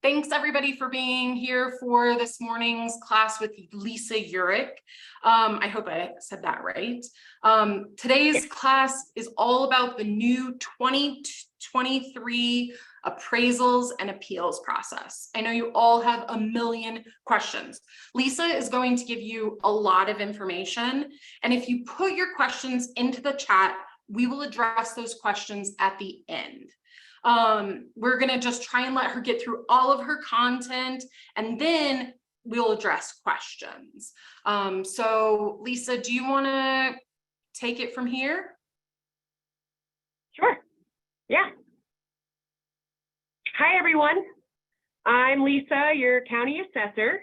Thanks everybody for being here for this morning's class with Lisa Urich. I hope I said that right. Today's class is all about the new 2023 appraisals and appeals process. I know you all have a million questions. Lisa is going to give you a lot of information, and if you put your questions into the chat, we will address those questions at the end. We're gonna just try and let her get through all of her content, and then we'll address questions. So Lisa, do you wanna take it from here? Sure, yeah. Hi everyone, I'm Lisa, your county assessor,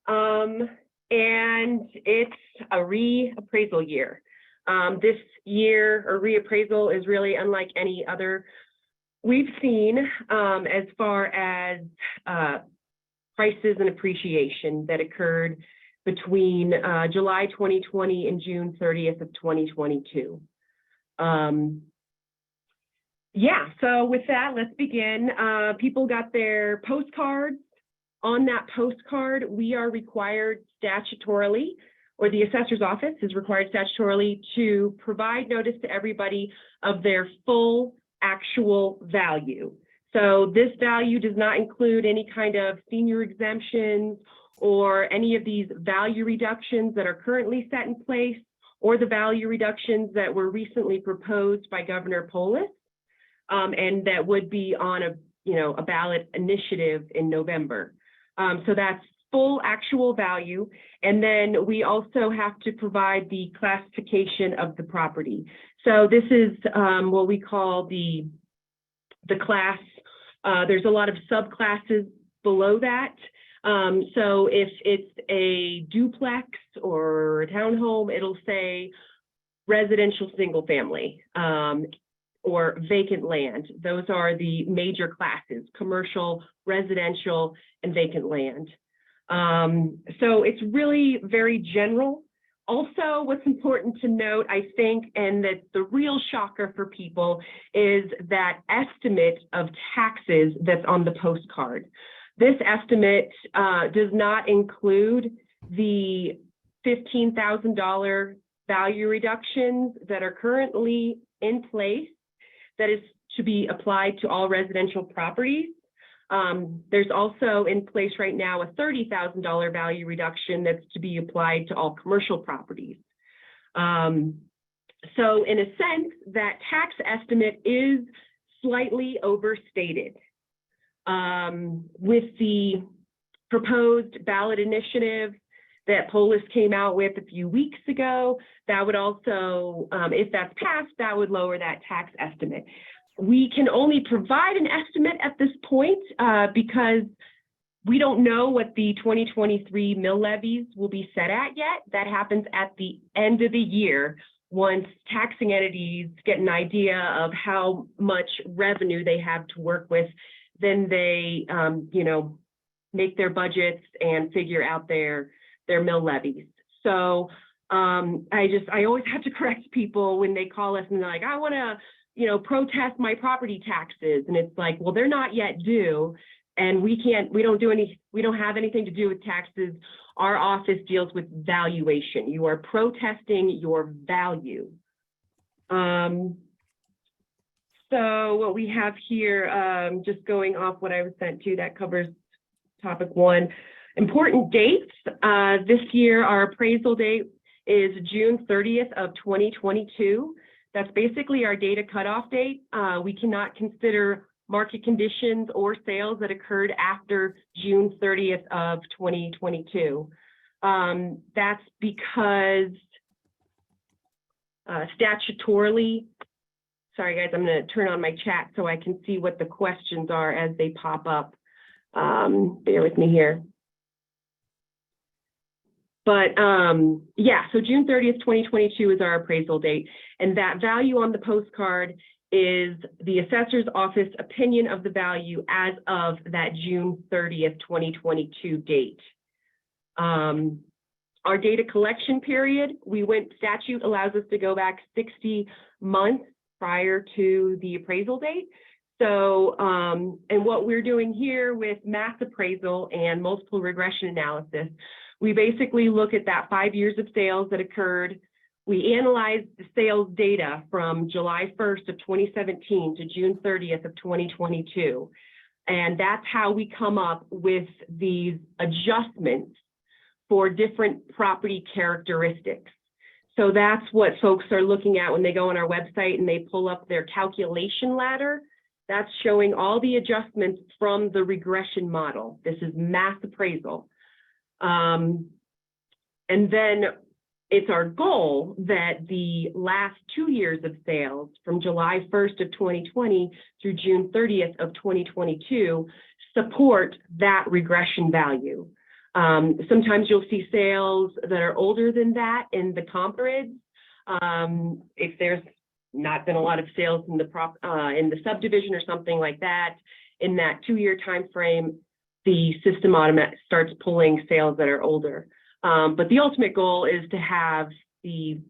and it's a reappraisal year. This year, a reappraisal is really unlike any other we've seen as far as prices and appreciation that occurred between July 2020 and June 30th of 2022. Yeah, so with that, let's begin. People got their postcards. On that postcard, we are required statutorily, or the assessor's office is required statutorily to provide notice to everybody of their full actual value. So this value does not include any kind of senior exemptions or any of these value reductions that are currently set in place, or the value reductions that were recently proposed by Governor Polis, and that would be on a ballot initiative in November. So that's full actual value. And then we also have to provide the classification of the property. So this is what we call the class. There's a lot of subclasses below that. So if it's a duplex or a townhome, it'll say residential single family or vacant land. Those are the major classes: commercial, residential, and vacant land. So it's really very general. Also, what's important to note, I think, and that the real shocker for people, is that estimate of taxes that's on the postcard. This estimate does not include the $15,000 value reductions that are currently in place that is to be applied to all residential properties. There's also in place right now a $30,000 value reduction that's to be applied to all commercial properties. So in a sense, that tax estimate is slightly overstated. With the proposed ballot initiative that Polis came out with a few weeks ago, that would also, if that's passed, that would lower that tax estimate. We can only provide an estimate at this point because we don't know what the 2023 mill levies will be set at yet. That happens at the end of the year, once taxing entities get an idea of how much revenue they have to work with. Then they, make their budgets and figure out their mill levies. So I always have to correct people when they call us and they're like, I want to protest my property taxes. And it's like, well, they're not yet due, and we don't have anything to do with taxes. Our office deals with valuation. You are protesting your value. So what we have here, just going off what I was sent to, that covers topic one. Important dates. This year, our appraisal date is June 30th of 2022. That's basically our data cutoff date. We cannot consider market conditions or sales that occurred after June 30th of 2022. That's because statutorily, sorry guys, I'm going to turn on my chat so I can see what the questions are as they pop up. Bear with me here. But yeah, so June 30th, 2022 is our appraisal date. And that value on the postcard is the assessor's office opinion of the value as of that June 30th, 2022 date. Our data collection period, statute allows us to go back 60 months prior to the appraisal date. So, and what we're doing here with mass appraisal and multiple regression analysis, we basically look at that 5 years of sales that occurred. We analyze the sales data from July 1st of 2017 to June 30th of 2022. And that's how we come up with these adjustments for different property characteristics. So that's what folks are looking at when they go on our website and they pull up their calculation ladder. That's showing all the adjustments from the regression model. This is mass appraisal. And then it's our goal that the last 2 years of sales from July 1st of 2020 through June 30th of 2022 support that regression value. Sometimes you'll see sales that are older than that in the comp grids. If there's not been a lot of sales in the subdivision or something like that, in that 2-year time frame, the system automatically starts pulling sales that are older. But the ultimate goal is to have the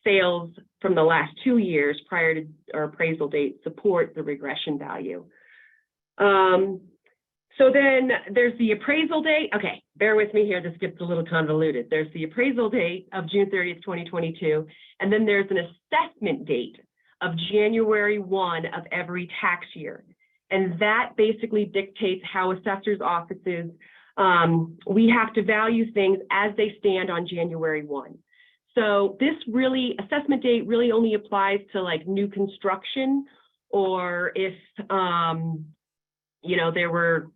sales from the last 2 years prior to our appraisal date support the regression value. So then there's the appraisal date. Okay, bear with me here. This gets a little convoluted. There's the appraisal date of June 30th, 2022, and then there's an assessment date of January 1 of every tax year. And that basically dictates how assessors' offices, we have to value things as they stand on January 1. So this assessment date really only applies to like new construction, or if, there were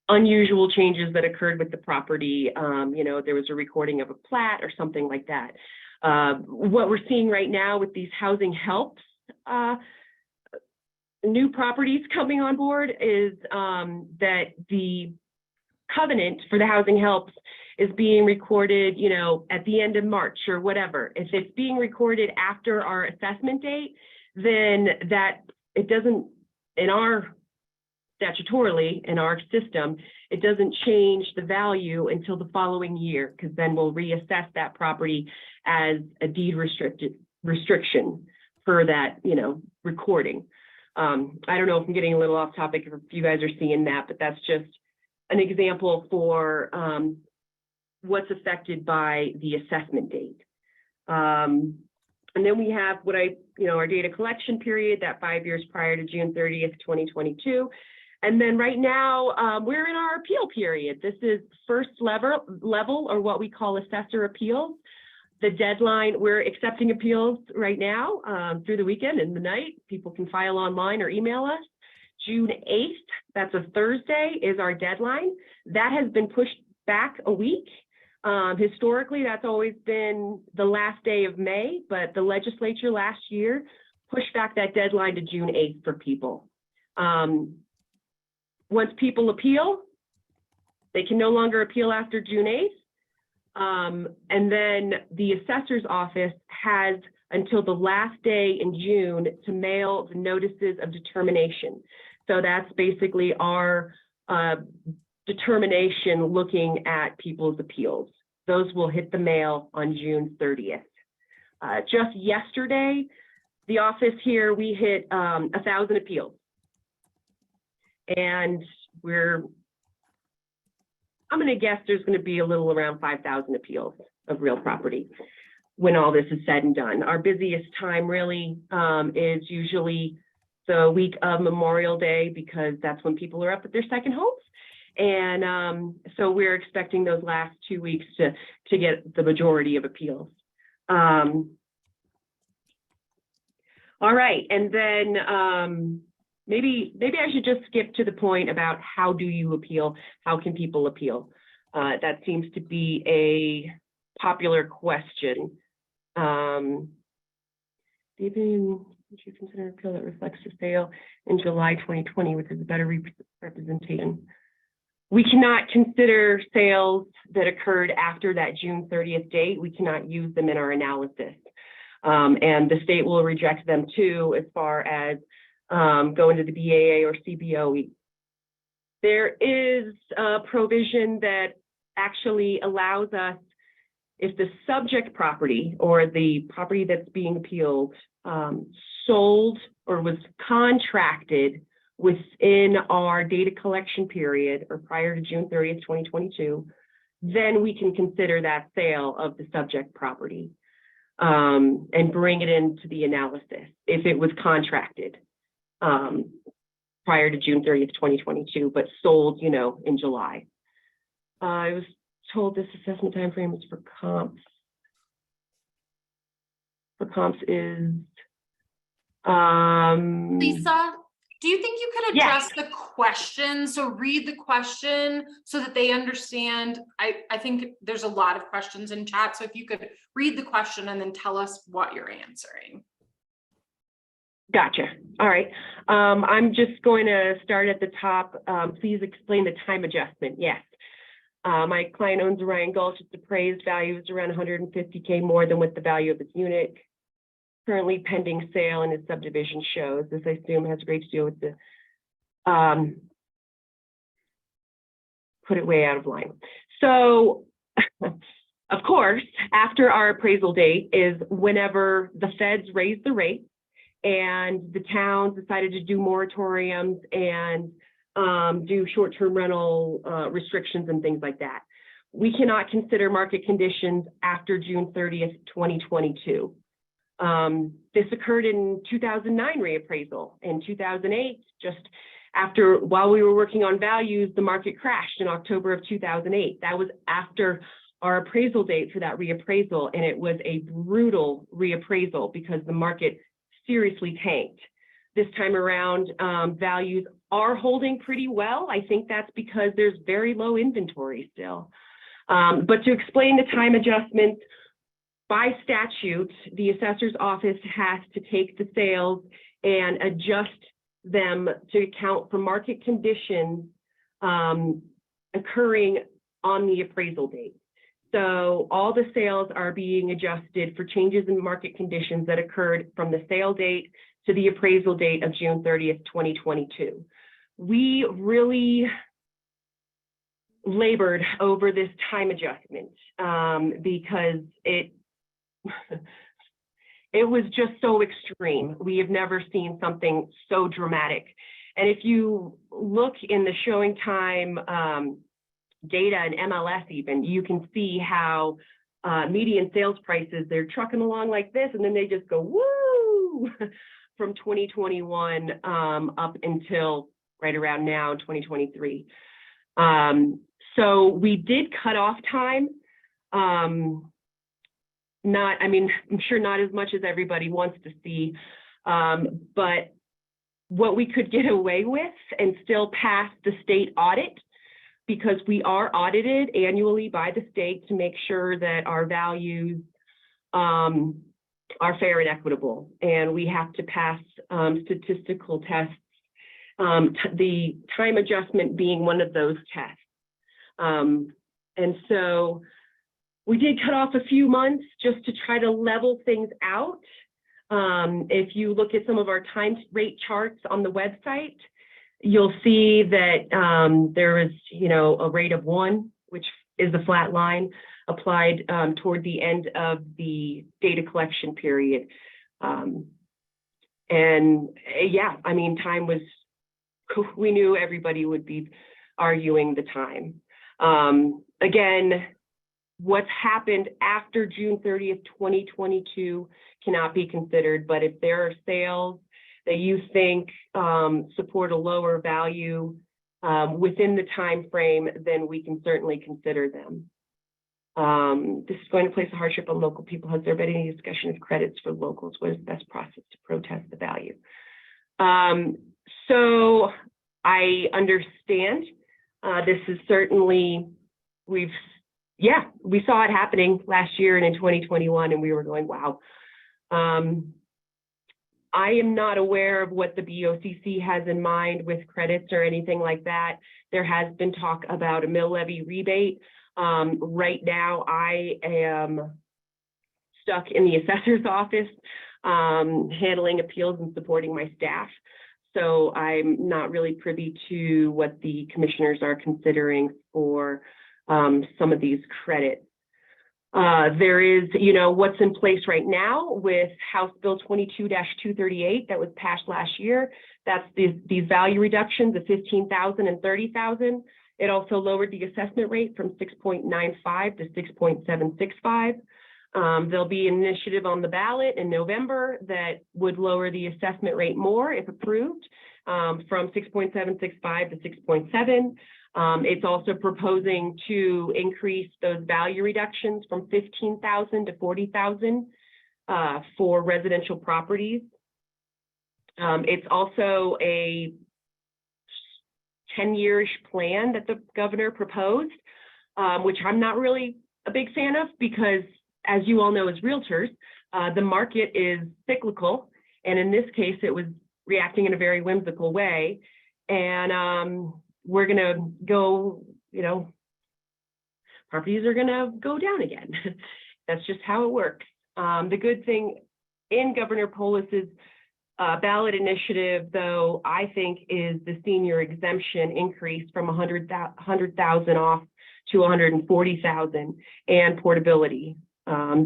unusual changes that occurred with the property, there was a recording of a plat or something like that. What we're seeing right now with these housing helps, new properties coming on board is that the covenant for the housing helps is being recorded, at the end of March or whatever. If it's being recorded after our assessment date, then that it doesn't, statutorily in our system, it doesn't change the value until the following year, because then we'll reassess that property as a deed restriction for that, recording. I don't know if I'm getting a little off topic if you guys are seeing that, but that's just an example for what's affected by the assessment date. And then we have our data collection period, that 5 years prior to June 30th, 2022. And then right now, we're in our appeal period. This is first level, or what we call assessor appeals. The deadline, we're accepting appeals right now through the weekend and the night. People can file online or email us. June 8th, that's a Thursday, is our deadline. That has been pushed back a week. Historically, that's always been the last day of May, but the legislature last year pushed back that deadline to June 8th for people. Once people appeal, they can no longer appeal after June 8th. And then the assessor's office has until the last day in June to mail the notices of determination. So that's basically our determination looking at people's appeals. Those will hit the mail on June 30th. Just yesterday, the office here, we hit 1,000 appeals. And I'm going to guess there's going to be a little around 5,000 appeals of real property when all this is said and done. Our busiest time really is usually the week of Memorial Day, because that's when people are up at their second homes. And so we're expecting those last 2 weeks to get the majority of appeals. All right, and then maybe I should just skip to the point about how do you appeal? How can people appeal? That seems to be a popular question. Even would you consider an appeal that reflects the sale in July 2020, which is a better representation? We cannot consider sales that occurred after that June 30th date. We cannot use them in our analysis. And the state will reject them too, as far as going to the BAA or CBOE. There is a provision that actually allows us, if the subject property or the property that's being appealed sold or was contracted within our data collection period or prior to June 30th, 2022, then we can consider that sale of the subject property and bring it into the analysis if it was contracted prior to June 30th, 2022, but sold, in July. I was told this assessment time frame is for comps. For comps is Lisa, do you think you could address the question? So read the question so that they understand. I think there's a lot of questions in chat. So if you could read the question and then tell us what you're answering. Gotcha. All right. I'm just going to start at the top. Please explain the time adjustment. Yes. My client owns Orion Gulch. Its appraised value is around $150K more than what the value of its unit currently pending sale in his subdivision shows. This, I assume, has a great deal with the, put it way out of line. So, of course, after our appraisal date is whenever the feds raise the rate and the towns decided to do moratoriums and do short-term rental restrictions and things like that. We cannot consider market conditions after June 30th, 2022. This occurred in 2009 reappraisal. In 2008, just while we were working on values, the market crashed in October of 2008. That was after our appraisal date for that reappraisal, and it was a brutal reappraisal because the market seriously tanked. This time around, values are holding pretty well. I think that's because there's very low inventory still. But to explain the time adjustments, by statute, the assessor's office has to take the sales and adjust them to account for market conditions occurring on the appraisal date. So all the sales are being adjusted for changes in market conditions that occurred from the sale date to the appraisal date of June 30th, 2022. We really labored over this time adjustment because it was just so extreme. We have never seen something so dramatic. And if you look in the showing time data and MLS even, you can see how median sales prices, they're trucking along like this, and then they just go, woo, from 2021 up until right around now, 2023. So we did cut off time. I'm sure not as much as everybody wants to see, but what we could get away with and still pass the state audit, because we are audited annually by the state to make sure that our values are fair and equitable. And we have to pass statistical tests, the time adjustment being one of those tests. And so we did cut off a few months just to try to level things out. If you look at some of our time rate charts on the website, you'll see that there is, a rate of 1, which is the flat line applied toward the end of the data collection period. And yeah, time was, we knew everybody would be arguing the time. Again, what's happened after June 30th, 2022 cannot be considered, but if there are sales that you think support a lower value within the time frame, then we can certainly consider them. This is going to place a hardship on local people. Has there been any discussion of credits for locals? What is the best process to protest the value? So I understand. This is certainly, we saw it happening last year and in 2021, and we were going, wow. I am not aware of what the BOCC has in mind with credits or anything like that. There has been talk about a mill levy rebate. Right now, I am stuck in the assessor's office, handling appeals and supporting my staff. So I'm not really privy to what the commissioners are considering for some of these credits. There is, what's in place right now with House Bill 22-238 that was passed last year. That's these value reductions of $15,000 and $30,000. It also lowered the assessment rate from 6.95 to 6.765. There'll be an initiative on the ballot in November that would lower the assessment rate more if approved, from 6.765 to 6.7. It's also proposing to increase those value reductions from 15,000 to 40,000 for residential properties. It's also a 10-year-ish plan that the governor proposed, which I'm not really a big fan of because, as you all know, as realtors, the market is cyclical. And in this case, it was reacting in a very whimsical way. And we're going to go, properties are going to go down again. That's just how it works. The good thing in Governor Polis's ballot initiative, though, I think, is the senior exemption increase from 100,000 off to 140,000, and portability,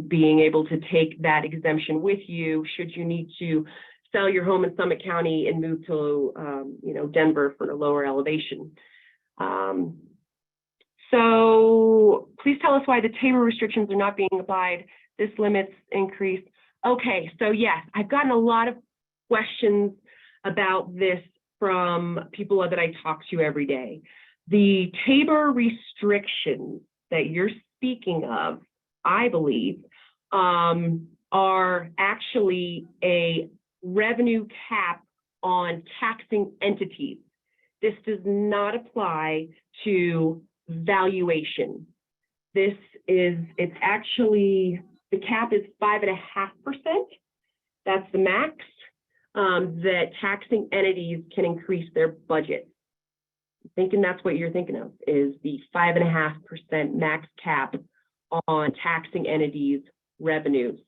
being able to take that exemption with you should you need to sell your home in Summit County and move to, Denver for a lower elevation. So please tell us why the Tabor restrictions are not being applied. This limits increase. Okay, so yes, I've gotten a lot of questions about this from people that I talk to every day. The Tabor restrictions that you're speaking of, I believe, are actually a revenue cap on taxing entities. This does not apply to valuation. It's actually, the cap is 5.5%. That's the max that taxing entities can increase their budget. I'm thinking that's what you're thinking of, is the 5.5% max cap on taxing entities' revenues.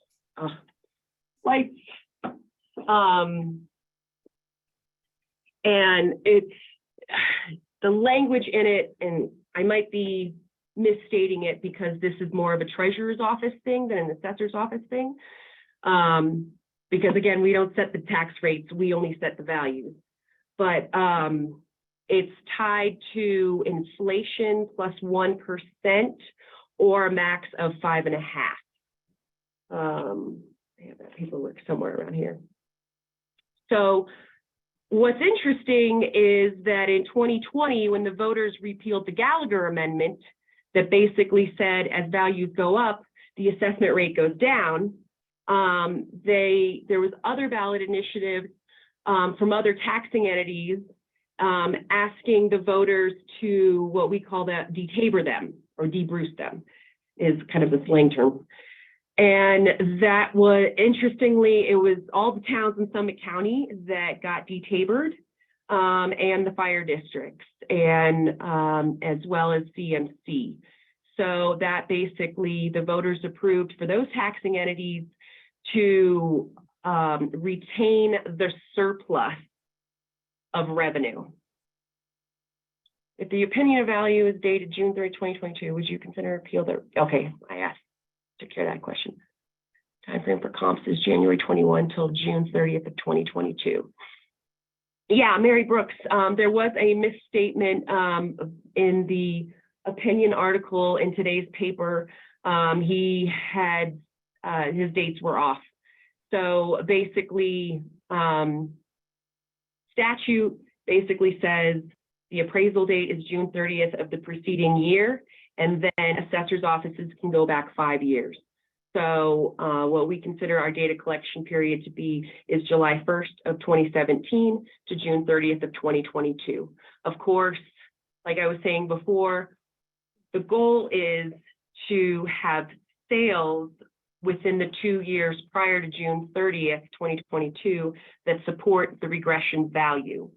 And it's the language in it, and I might be misstating it because this is more of a treasurer's office thing than an assessor's office thing. Because again, we don't set the tax rates, we only set the values. But it's tied to inflation plus 1% or a max of 5.5%. I have that paperwork somewhere around here. So what's interesting is that in 2020, when the voters repealed the Gallagher Amendment that basically said as values go up, the assessment rate goes down, there was other ballot initiatives from other taxing entities asking the voters to what we call de-Tabor them or de-Bruce them, is kind of the slang term. And that was, interestingly, it was all the towns in Summit County that got de-Tabored, and the fire districts, and as well as CMC. So that basically the voters approved for those taxing entities to retain the surplus of revenue. If the opinion of value is dated June 30, 2022, would you consider appeal the, okay, I took care of that question. Timeframe for comps is January 21 till June 30th of 2022. Yeah, Mary Brooks, there was a misstatement in the opinion article in today's paper. He had, his dates were off. So basically, statute basically says the appraisal date is June 30th of the preceding year, and then assessor's offices can go back 5 years. So what we consider our data collection period to be is July 1st of 2017 to June 30th of 2022. Of course, like I was saying before, the goal is to have sales within the 2 years prior to June 30th, 2022 that support the regression value.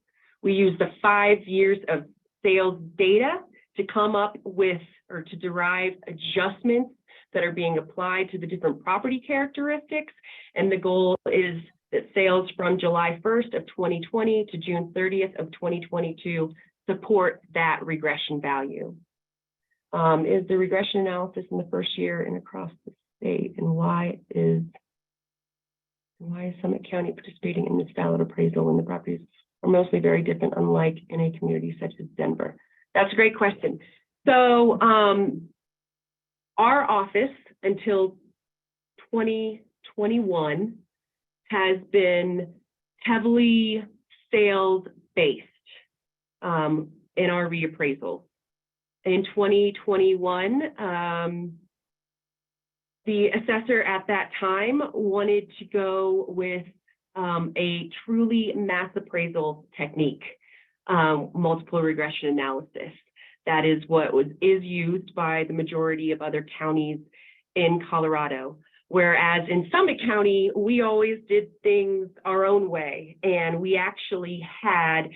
We use the 5 years of sales data to come up with or to derive adjustments that are being applied to the different property characteristics. And the goal is that sales from July 1st of 2020 to June 30th of 2022 support that regression value. is the regression analysis in the first year and across the state, and why is Summit County participating in this valid appraisal when the properties are mostly very different, unlike in a community such as Denver? That's a great question. So our office until 2021 has been heavily sales-based in our reappraisal. In 2021, the assessor at that time wanted to go with a truly mass appraisal technique, multiple regression analysis. That is what is used by the majority of other counties in Colorado. Whereas in Summit County, we always did things our own way, and we actually had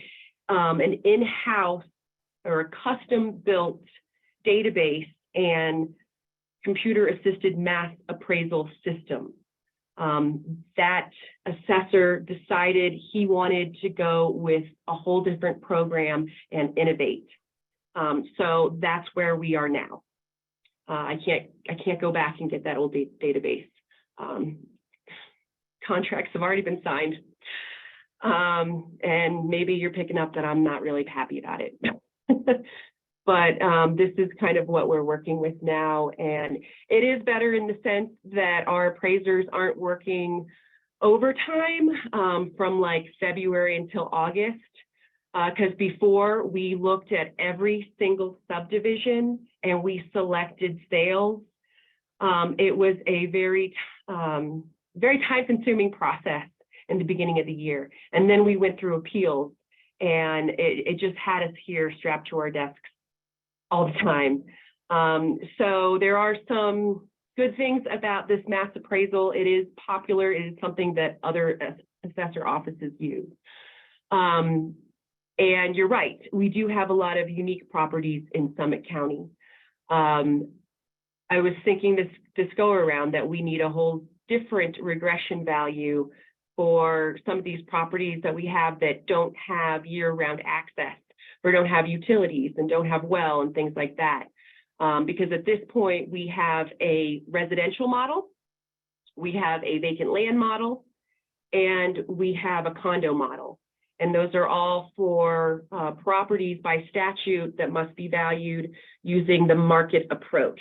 an in-house or a custom-built database and computer-assisted mass appraisal system. That assessor decided he wanted to go with a whole different program and innovate. So that's where we are now. I can't go back and get that old database. Contracts have already been signed. And maybe you're picking up that I'm not really happy about it. But this is kind of what we're working with now. And it is better in the sense that our appraisers aren't working overtime from like February until August. Because before we looked at every single subdivision and we selected sales. It was a very time-consuming process in the beginning of the year. And then we went through appeals, and it just had us here strapped to our desks all the time. So there are some good things about this mass appraisal. It is popular. It is something that other assessor offices use. And you're right, we do have a lot of unique properties in Summit County. I was thinking this go around that we need a whole different regression value for some of these properties that we have that don't have year-round access, or don't have utilities and don't have well and things like that. Because at this point, we have a residential model, we have a vacant land model, and we have a condo model. And those are all for properties by statute that must be valued using the market approach.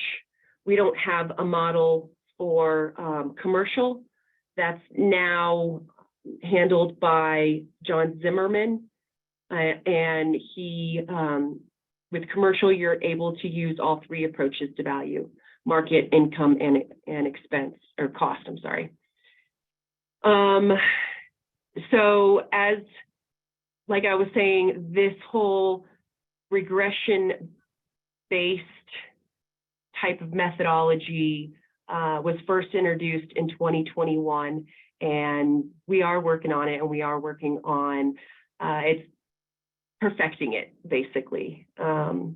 We don't have a model for commercial. That's now handled by John Zimmerman. And he, with commercial, you're able to use all three approaches to value: market, income, and expense, or cost, I'm sorry. So as, like I was saying, this whole regression-based type of methodology was first introduced in 2021, and we are working on it, and we are working on it's perfecting it, basically. How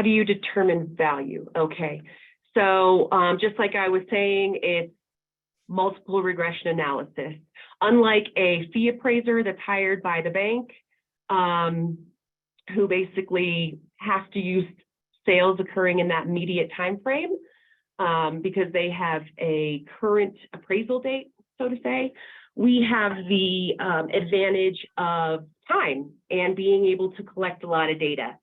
do you determine value? Okay, so just like I was saying, it's multiple regression analysis. Unlike a fee appraiser that's hired by the bank, who basically has to use sales occurring in that immediate time frame because they have a current appraisal date, so to say, we have the advantage of time and being able to collect a lot of data.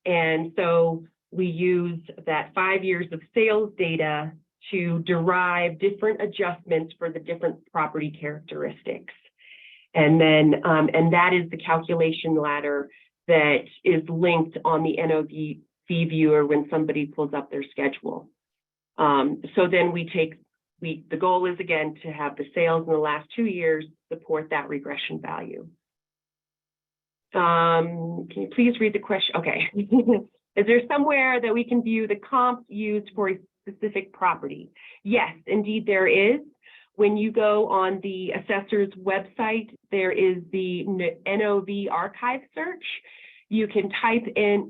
And so we use that 5 years of sales data to derive different adjustments for the different property characteristics. And then, and that is the calculation ladder that is linked on the NOV fee viewer when somebody pulls up their schedule. So then the goal is, again, to have the sales in the last 2 years support that regression value. Can you please read the question? Okay. Is there somewhere that we can view the comps used for a specific property? Yes, indeed there is. When you go on the assessor's website, there is the NOV archive search. You can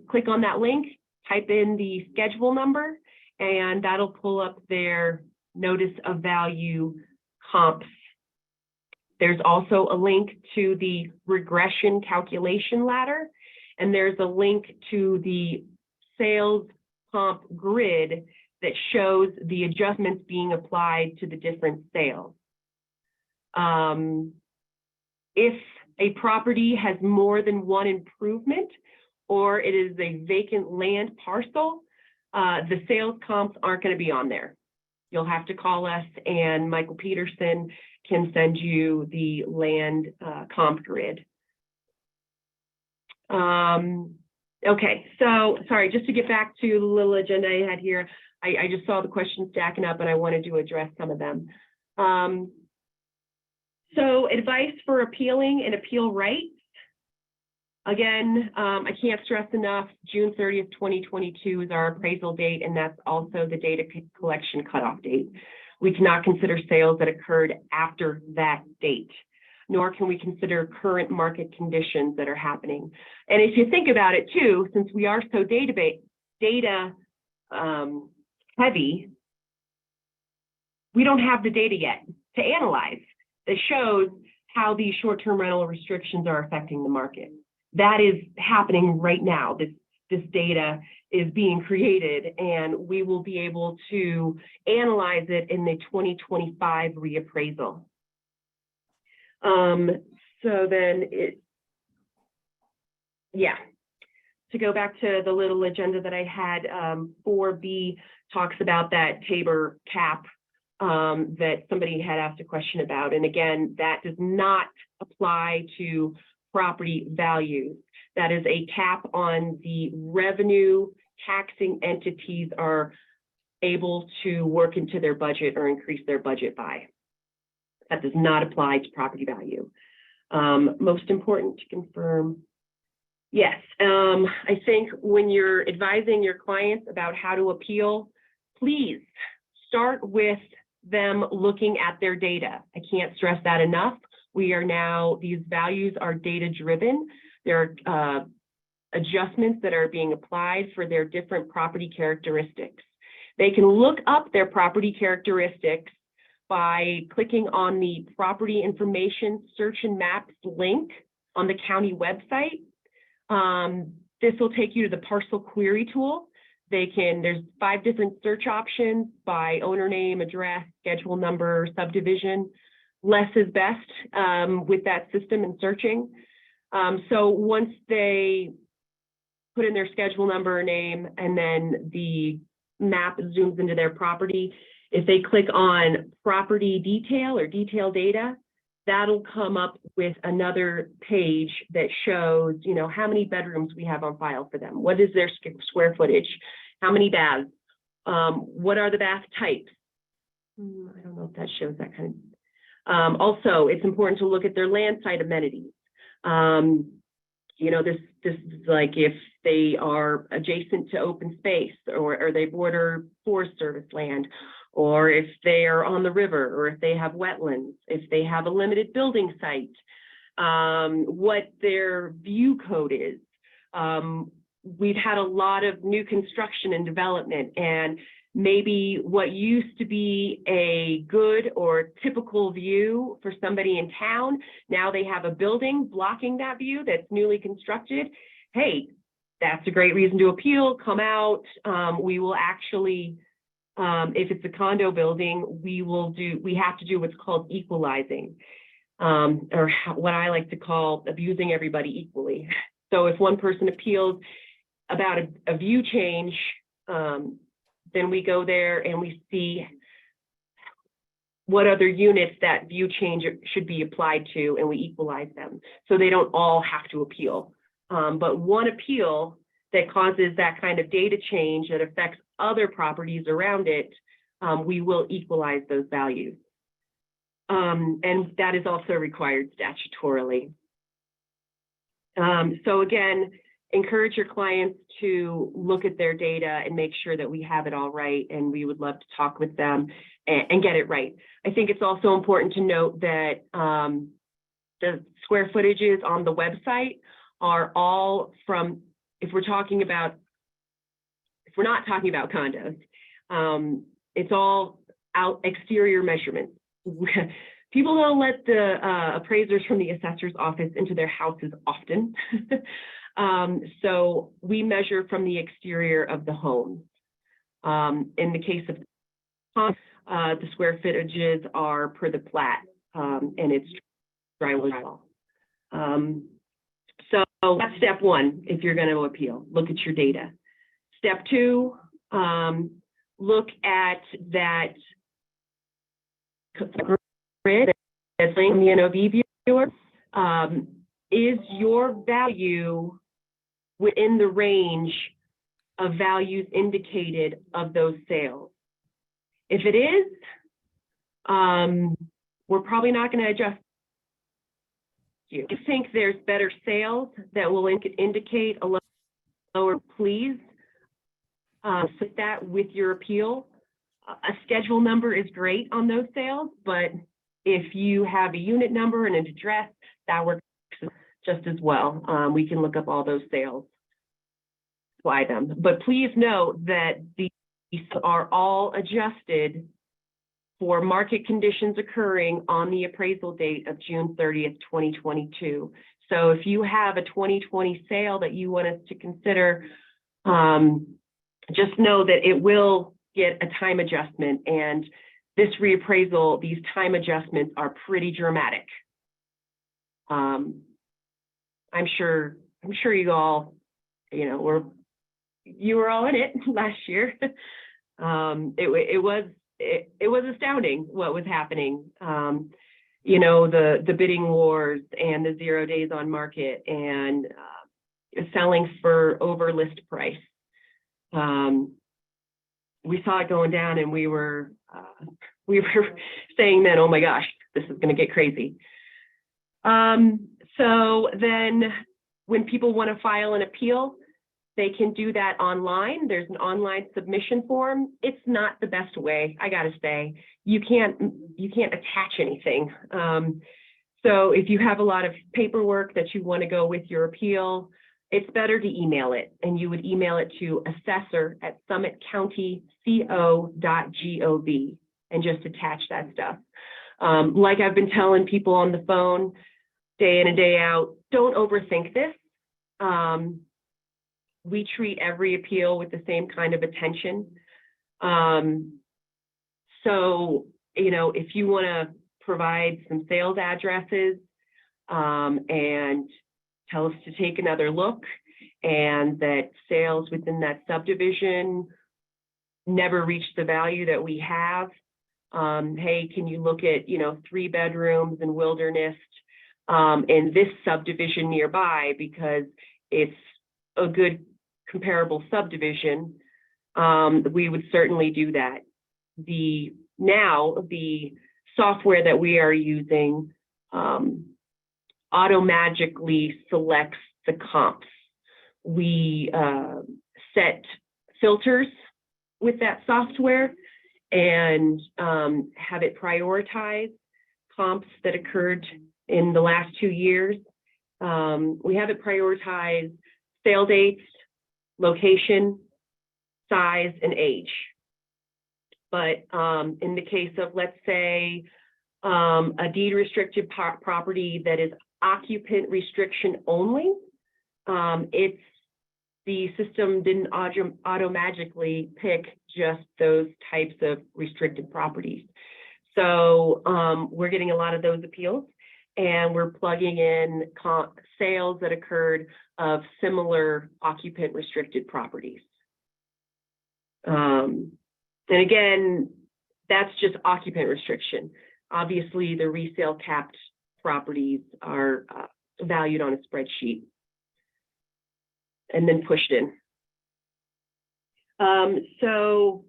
click on that link, type in the schedule number, and that'll pull up their notice of value comps. There's also a link to the regression calculation ladder, and there's a link to the sales comp grid that shows the adjustments being applied to the different sales. If a property has more than one improvement, or it is a vacant land parcel, the sales comps aren't going to be on there. You'll have to call us, and Michael Peterson can send you the land comp grid. Okay, so sorry, just to get back to the little agenda I had here, I just saw the questions stacking up and I wanted to address some of them. So advice for appealing and appeal rights. Again, I can't stress enough, June 30th, 2022 is our appraisal date, and that's also the data collection cutoff date. We cannot consider sales that occurred after that date, nor can we consider current market conditions that are happening. And if you think about it too, since we are so data heavy, we don't have the data yet to analyze that shows how these short-term rental restrictions are affecting the market. That is happening right now. This data is being created, and we will be able to analyze it in the 2025 reappraisal. So then to go back to the little agenda that I had, 4B talks about that Tabor cap that somebody had asked a question about. And again, that does not apply to property values. That is a cap on the revenue taxing entities are able to work into their budget or increase their budget by. That does not apply to property value. Most important to confirm. Yes, I think when you're advising your clients about how to appeal, please start with them looking at their data. I can't stress that enough. We are now, these values are data driven. There are adjustments that are being applied for their different property characteristics. They can look up their property characteristics by clicking on the property information search and maps link on the county website. This will take you to the parcel query tool. There's 5 different search options by owner name, address, schedule number, subdivision. Less is best with that system and searching. So once they put in their schedule number or name, and then the map zooms into their property, if they click on property detail or detail data, that'll come up with another page that shows, you know, how many bedrooms we have on file for them. What is their square footage? How many baths? What are the bath types? I don't know if that shows that kind of. Also, it's important to look at their land site amenities. You know, this is like if they are adjacent to open space, or they border Forest Service land, or if they are on the river, or if they have wetlands, if they have a limited building site, what their view code is. We've had a lot of new construction and development, and maybe what used to be a good or typical view for somebody in town, now they have a building blocking that view that's newly constructed. Hey, that's a great reason to appeal. Come out. We will actually, if it's a condo building, we have to do what's called equalizing, or what I like to call abusing everybody equally. So if one person appeals about a view change, then we go there and we see what other units that view change should be applied to, and we equalize them. So they don't all have to appeal. But one appeal that causes that kind of data change that affects other properties around it, we will equalize those values. And that is also required statutorily. So again, encourage your clients to look at their data and make sure that we have it all right, and we would love to talk with them and get it right. I think it's also important to note that the square footages on the website are all from, if we're not talking about condos, it's all out exterior measurements. People don't let the appraisers from the assessor's office into their houses often. So we measure from the exterior of the home. In the case of the square footages are per the plat, and it's drywall. So that's step one. If you're going to appeal, look at your data. Step two, look at that grid that's in the NOV viewer. Is your value within the range of values indicated of those sales? If it is, we're probably not going to adjust you. If you think there's better sales that will indicate a lower, please sit that with your appeal. A schedule number is great on those sales, but if you have a unit number and an address, that works just as well. We can look up all those sales, apply them. But please note that these are all adjusted for market conditions occurring on the appraisal date of June 30th, 2022. So if you have a 2020 sale that you want us to consider, just know that it will get a time adjustment, and this reappraisal, these time adjustments are pretty dramatic. I'm sure you all, you were all in it last year. It was astounding what was happening. The bidding wars and the 0 days on market and selling for over list price. We saw it going down, and we were saying then, oh my gosh, this is going to get crazy. So then when people want to file an appeal, they can do that online. There's an online submission form. It's not the best way, I got to say. You can't attach anything. So if you have a lot of paperwork that you want to go with your appeal, it's better to email it, and you would email it to assessor@summitcountyco.gov and just attach that stuff. Like I've been telling people on the phone day in and day out, don't overthink this. We treat every appeal with the same kind of attention. So, if you want to provide some sales addresses and tell us to take another look, and that sales within that subdivision never reached the value that we have. Hey, can you look at, 3 bedrooms in Wilderness in this subdivision nearby, because it's a good comparable subdivision. We would certainly do that. The software that we are using automatically selects the comps. We set filters with that software and have it prioritize comps that occurred in the last 2 years. We have it prioritize sale dates, location, size, and age. But in the case of, let's say, a deed restricted property that is occupant restriction only, the system didn't automatically pick just those types of restricted properties. So we're getting a lot of those appeals, and we're plugging in sales that occurred of similar occupant restricted properties. And again, that's just occupant restriction. Obviously, the resale capped properties are valued on a spreadsheet and then pushed in. So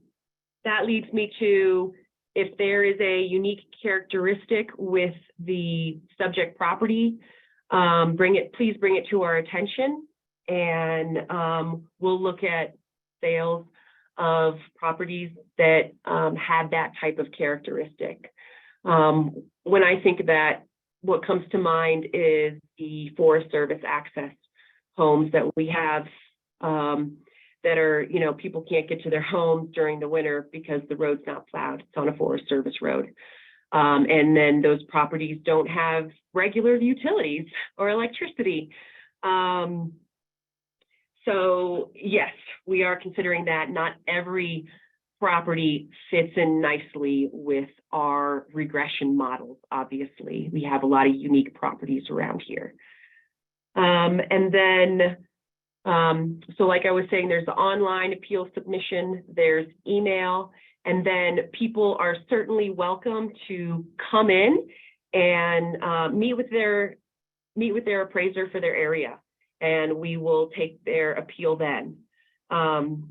that leads me to, if there is a unique characteristic with the subject property, please bring it to our attention, and we'll look at sales of properties that had that type of characteristic. When I think of that, what comes to mind is the Forest Service access homes that we have that are, people can't get to their homes during the winter because the road's not plowed. It's on a Forest Service road. And then those properties don't have regular utilities or electricity. So yes, we are considering that. Not every property fits in nicely with our regression models, obviously. We have a lot of unique properties around here. And then, so like I was saying, there's the online appeal submission, there's email, and then people are certainly welcome to come in and meet with their appraiser for their area, and we will take their appeal then. And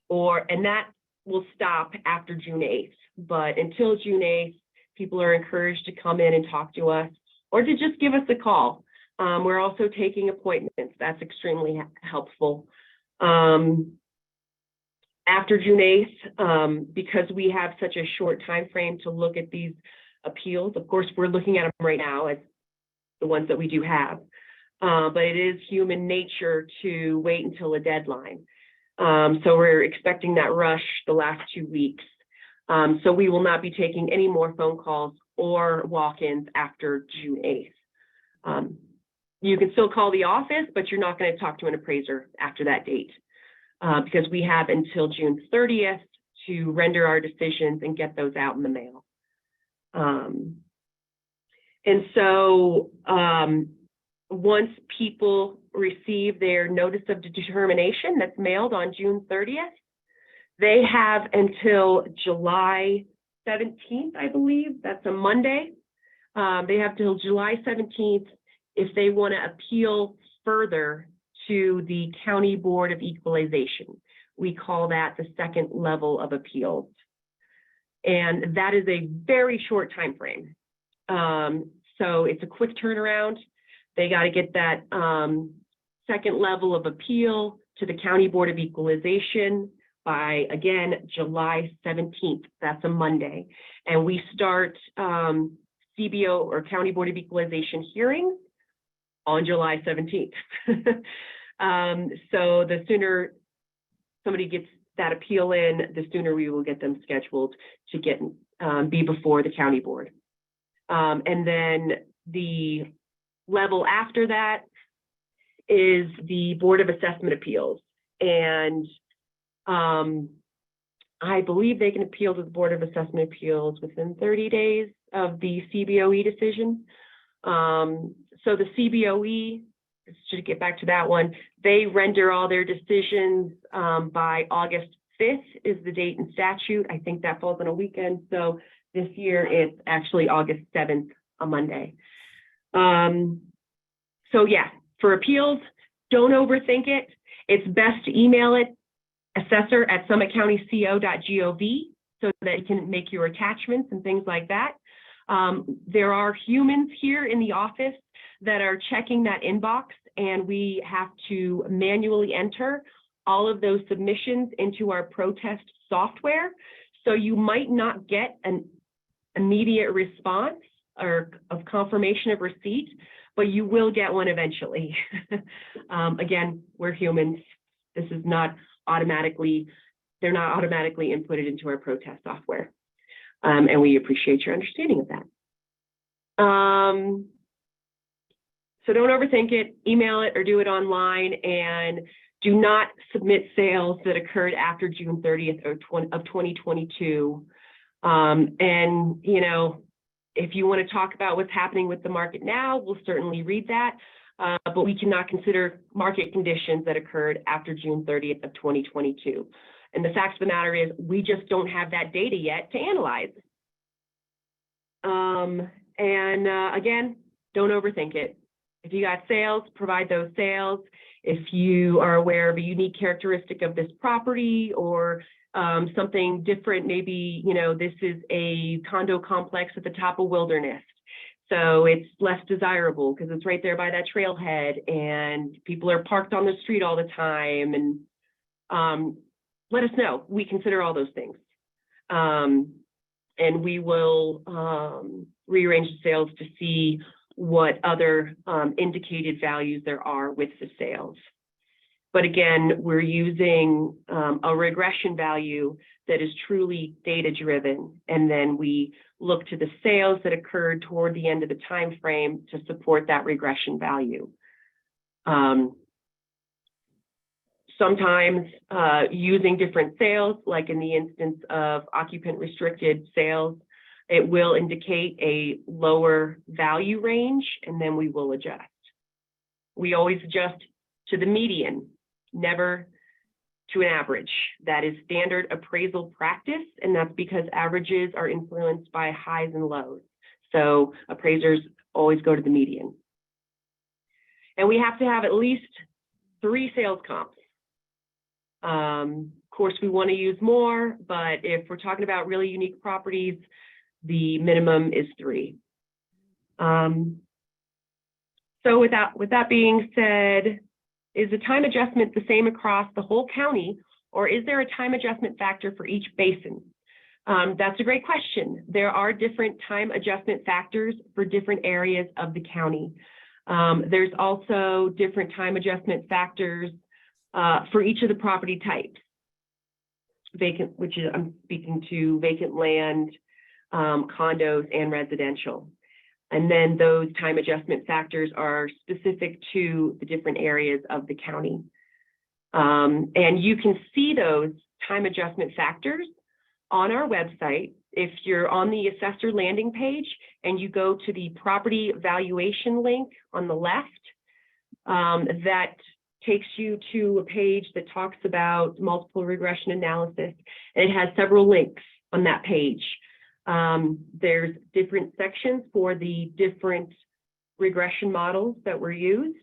that will stop after June 8th, but until June 8th, people are encouraged to come in and talk to us or to just give us a call. We're also taking appointments. That's extremely helpful. After June 8th, because we have such a short time frame to look at these appeals, of course, we're looking at them right now as the ones that we do have, but it is human nature to wait until a deadline. So we're expecting that rush the last 2 weeks. So we will not be taking any more phone calls or walk-ins after June 8th. You can still call the office, but you're not going to talk to an appraiser after that date, because we have until June 30th to render our decisions and get those out in the mail. And so once people receive their notice of determination that's mailed on June 30th, they have until July 17th, I believe, that's a Monday. They have till July 17th if they want to appeal further to the County Board of Equalization. We call that the second level of appeals. And that is a very short time frame. So it's a quick turnaround. They got to get that second level of appeal to the County Board of Equalization by, again, July 17th. That's a Monday. And we start CBO or County Board of Equalization hearings on July 17th. So the sooner somebody gets that appeal in, the sooner we will get them scheduled to get be before the county board. And then the level after that is the Board of Assessment Appeals. And I believe they can appeal to the Board of Assessment Appeals within 30 days of the CBOE decision. So the CBOE, to get back to that one, they render all their decisions by August 5th is the date in statute. I think that falls on a weekend. So this year it's actually August 7th, a Monday. So yeah, for appeals, don't overthink it. It's best to email it, assessor@summitcountyco.gov, so that you can make your attachments and things like that. There are humans here in the office that are checking that inbox, and we have to manually enter all of those submissions into our protest software. So you might not get an immediate response or of confirmation of receipt, but you will get one eventually. Again, we're humans. This is not automatically, they're not automatically inputted into our protest software. And we appreciate your understanding of that. So don't overthink it, email it or do it online, and do not submit sales that occurred after June 30th of 2022. And, you know, if you want to talk about what's happening with the market now, we'll certainly read that, but we cannot consider market conditions that occurred after June 30th of 2022. And the fact of the matter is, we just don't have that data yet to analyze. Again, don't overthink it. If you got sales, provide those sales. If you are aware of a unique characteristic of this property or something different, maybe, you know, this is a condo complex at the top of Wilderness, so it's less desirable because it's right there by that trailhead and people are parked on the street all the time, and let us know. We consider all those things. And we will rearrange the sales to see what other indicated values there are with the sales. But again, we're using a regression value that is truly data-driven, and then we look to the sales that occurred toward the end of the time frame to support that regression value. sometimes using different sales, like in the instance of occupant restricted sales, it will indicate a lower value range, and then we will adjust. We always adjust to the median, never to an average. That is standard appraisal practice, and that's because averages are influenced by highs and lows. So appraisers always go to the median. And we have to have at least 3 sales comps. Of course, we want to use more, but if we're talking about really unique properties, the minimum is 3. So with that being said, is the time adjustment the same across the whole county, or is there a time adjustment factor for each basin? That's a great question. There are different time adjustment factors for different areas of the county. There's also different time adjustment factors for each of the property types. Vacant, which is, I'm speaking to vacant land, condos, and residential. And then those time adjustment factors are specific to the different areas of the county. And you can see those time adjustment factors on our website. If you're on the assessor landing page and you go to the property valuation link on the left, that takes you to a page that talks about multiple regression analysis. And it has several links on that page. There's different sections for the different regression models that were used.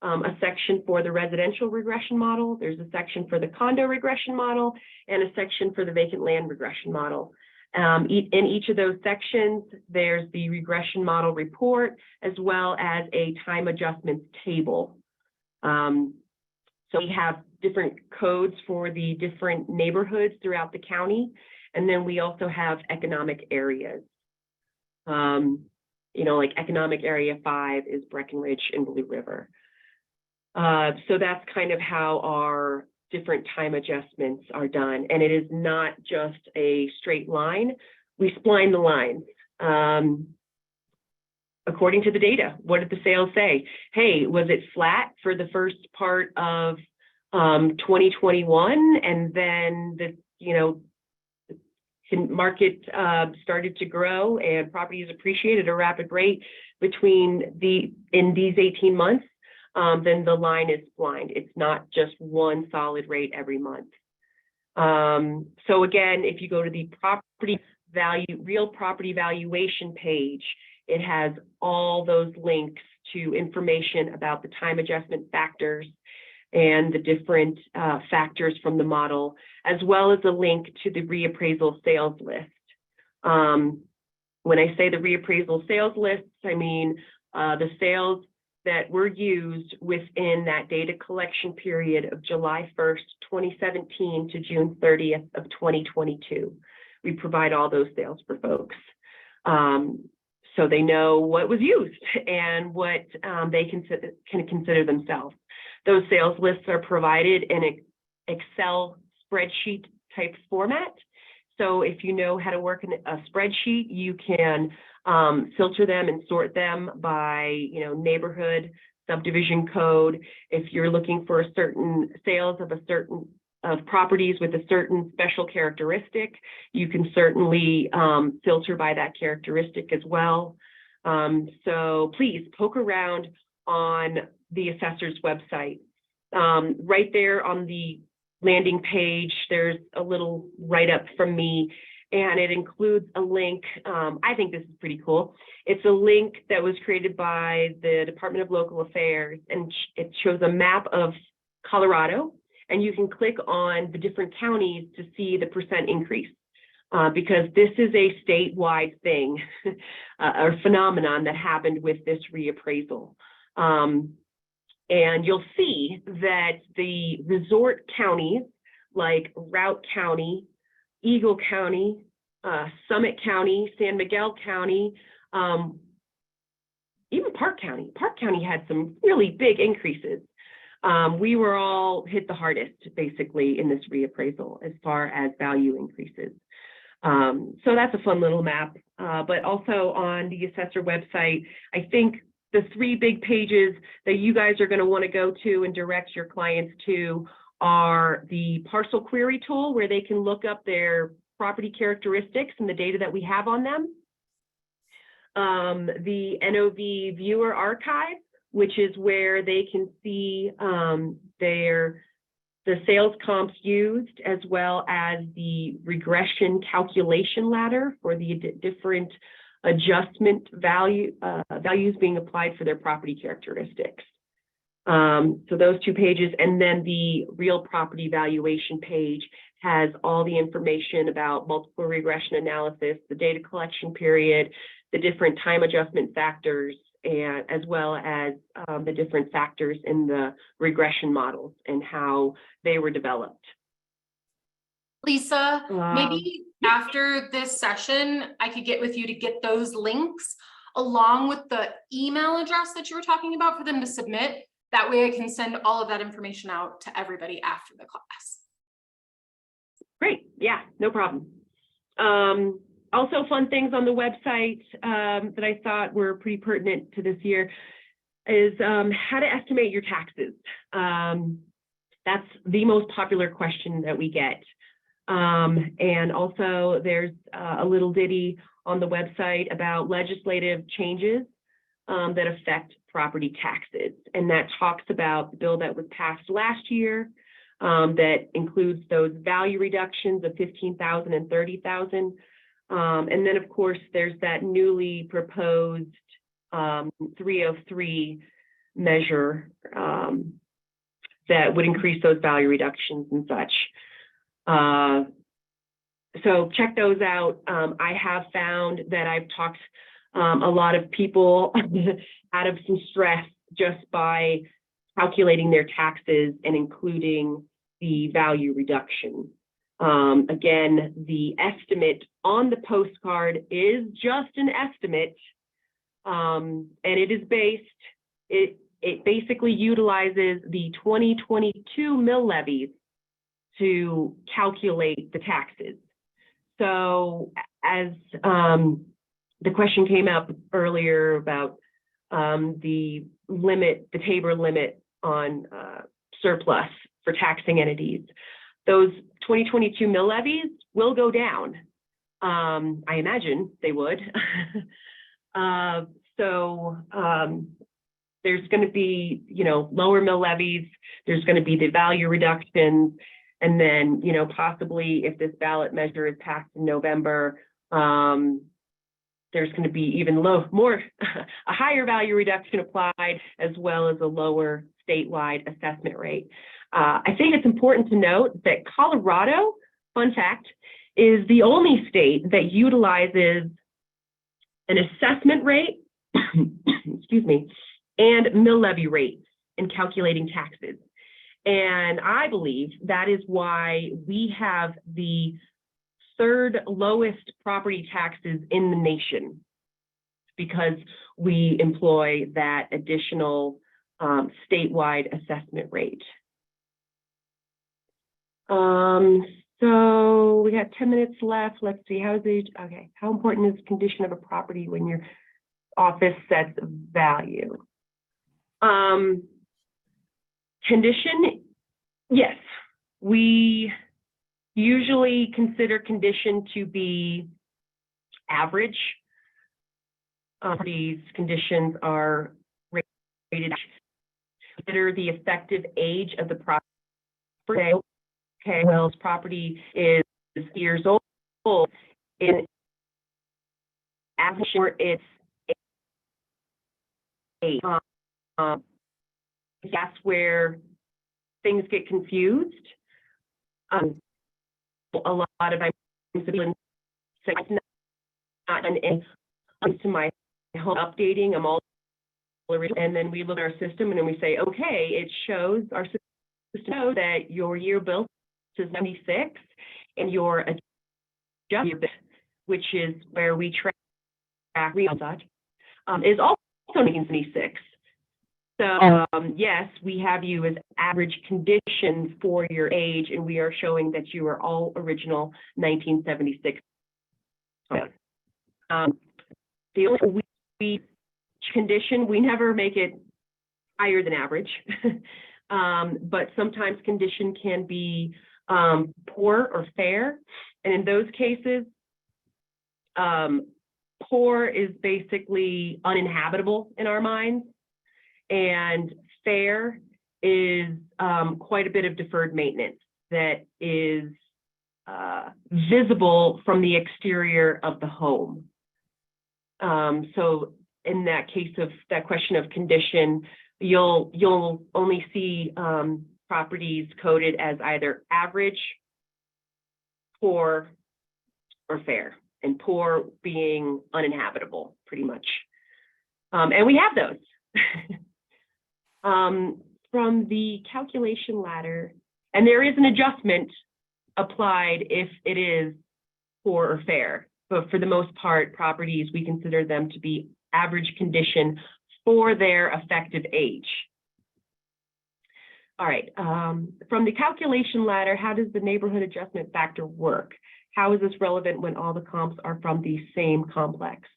A section for the residential regression model. There's a section for the condo regression model and a section for the vacant land regression model. In each of those sections, there's the regression model report as well as a time adjustments table. So we have different codes for the different neighborhoods throughout the county. And then we also have economic areas. Like economic area 5 is Breckenridge and Blue River. So that's kind of how our different time adjustments are done. And it is not just a straight line. We spline the lines. According to the data, what did the sales say? Hey, was it flat for the first part of 2021, and then the market started to grow and properties appreciated at a rapid rate in these 18 months? Then the line is blind. It's not just one solid rate every month. So again, if you go to the real property valuation page, it has all those links to information about the time adjustment factors and the different factors from the model, as well as a link to the reappraisal sales list. When I say the reappraisal sales lists, I mean the sales that were used within that data collection period of July 1st, 2017 to June 30th of 2022. We provide all those sales for folks. So they know what was used and what they can consider themselves. Those sales lists are provided in an Excel spreadsheet type format. So if you know how to work in a spreadsheet, you can filter them and sort them by neighborhood, subdivision code. If you're looking for a certain sales of properties with a certain special characteristic, you can certainly filter by that characteristic as well. So please poke around on the assessor's website. Right there on the landing page, there's a little write-up from me, and it includes a link. I think this is pretty cool. It's a link that was created by the Department of Local Affairs, and it shows a map of Colorado, and you can click on the different counties to see the percent increase, because this is a statewide thing, or phenomenon that happened with this reappraisal. And you'll see that the resort counties like Routt County, Eagle County, Summit County, San Miguel County, even Park County. Park County had some really big increases. We were all hit the hardest, basically, in this reappraisal as far as value increases. So that's a fun little map. But also on the assessor website, I think the 3 big pages that you guys are going to want to go to and direct your clients to are the parcel query tool, where they can look up their property characteristics and the data that we have on them. The NOV viewer archive, which is where they can see the sales comps used, as well as the regression calculation ladder for the different adjustment values being applied for their property characteristics. So those 2 pages, and then the real property valuation page has all the information about multiple regression analysis, the data collection period, the different time adjustment factors, and as well as the different factors in the regression models and how they were developed. Lisa, maybe after this session, I could get with you to get those links along with the email address that you were talking about for them to submit. That way I can send all of that information out to everybody after the class. Great, yeah, no problem. Also, fun things on the website that I thought were pretty pertinent to this year is how to estimate your taxes. That's the most popular question that we get. And also there's a little ditty on the website about legislative changes that affect property taxes. And that talks about the bill that was passed last year that includes those value reductions of $15,000 and $30,000. And then, of course, there's that newly proposed 303 measure that would increase those value reductions and such. So check those out. I have found that I've talked a lot of people out of some stress just by calculating their taxes and including the value reduction. Again, the estimate on the postcard is just an estimate, and it is based, it basically utilizes the 2022 mill levies to calculate the taxes. So as the question came up earlier about the limit, the Tabor limit on surplus for taxing entities, those 2022 mill levies will go down. I imagine they would. There's going to be, lower mill levies. There's going to be the value reductions. And then, possibly if this ballot measure is passed in November, there's going to be even a higher value reduction applied, as well as a lower statewide assessment rate. I think it's important to note that Colorado, fun fact, is the only state that utilizes an assessment rate, excuse me, and mill levy rates in calculating taxes. And I believe that is why we have the third lowest property taxes in the nation, because we employ that additional statewide assessment rate. So we got 10 minutes left. Let's see, how important is condition of a property when your office sets value? Condition, yes. We usually consider condition to be average. These conditions are rated. Consider the effective age of the property. Okay, well, this property is years old. In average, it's eight. That's where things get confused. A lot of times, it's not into my home updating. I'm all, and then we look at our system and then we say, okay, it shows our system shows that your year built is 96 and your adjusted, which is where we track real such, is also 1976. So yes, we have you as average conditions for your age, and we are showing that you are all original 1976. The only condition, we never make it higher than average. but sometimes condition can be poor or fair. And in those cases, poor is basically uninhabitable in our minds, and fair is quite a bit of deferred maintenance that is visible from the exterior of the home. So in that case of that question of condition, you'll only see properties coded as either average, poor, or fair, and poor being uninhabitable, pretty much. And we have those. From the calculation ladder, and there is an adjustment applied if it is poor or fair, but for the most part, properties, we consider them to be average condition for their effective age. All right, from the calculation ladder, how does the neighborhood adjustment factor work? How is this relevant when all the comps are from the same complex?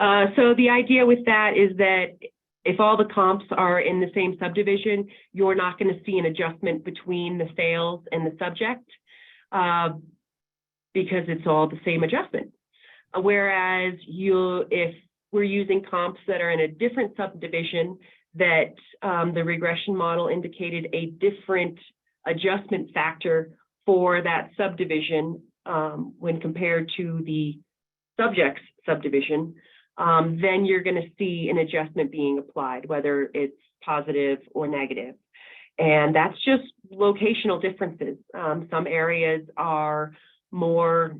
So the idea with that is that if all the comps are in the same subdivision, you're not going to see an adjustment between the sales and the subject because it's all the same adjustment. Whereas if we're using comps that are in a different subdivision, that the regression model indicated a different adjustment factor for that subdivision when compared to the subject's subdivision, then you're going to see an adjustment being applied, whether it's positive or negative. And that's just locational differences. Some areas are more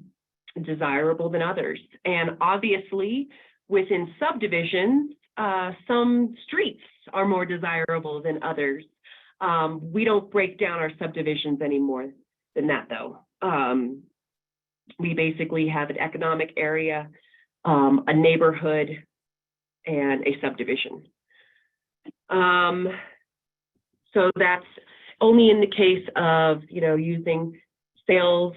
desirable than others. And obviously, within subdivisions, some streets are more desirable than others. We don't break down our subdivisions any more than that, though. We basically have an economic area, a neighborhood, and a subdivision. So that's only in the case of, using sales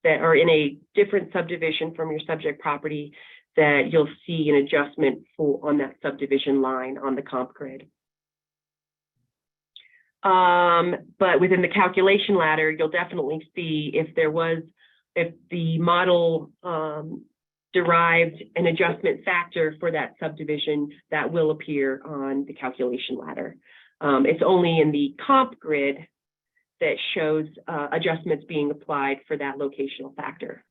that are in a different subdivision from your subject property that you'll see an adjustment on that subdivision line on the comp grid. But within the calculation ladder, you'll definitely see if the model derived an adjustment factor for that subdivision that will appear on the calculation ladder. It's only in the comp grid that shows adjustments being applied for that locational factor.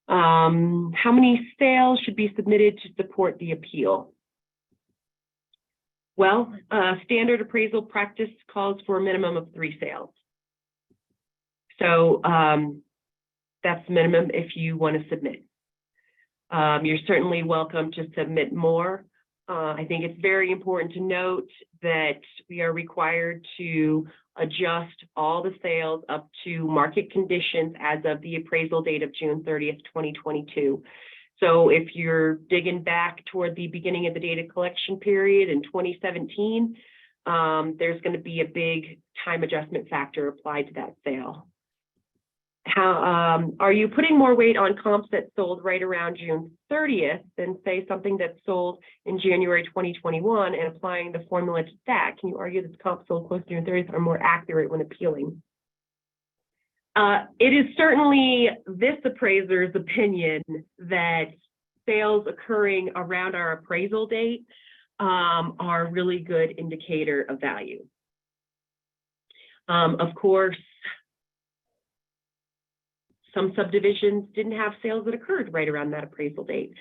How many sales should be submitted to support the appeal? Well, standard appraisal practice calls for a minimum of 3 sales. So that's the minimum if you want to submit. You're certainly welcome to submit more. I think it's very important to note that we are required to adjust all the sales up to market conditions as of the appraisal date of June 30th, 2022. So if you're digging back toward the beginning of the data collection period in 2017, there's going to be a big time adjustment factor applied to that sale. How are you putting more weight on comps that sold right around June 30th than say something that sold in January 2021 and applying the formula to that? Can you argue that the comps sold close to June 30th are more accurate when appealing? It is certainly this appraiser's opinion that sales occurring around our appraisal date are a really good indicator of value. Of course, some subdivisions didn't have sales that occurred right around that appraisal date.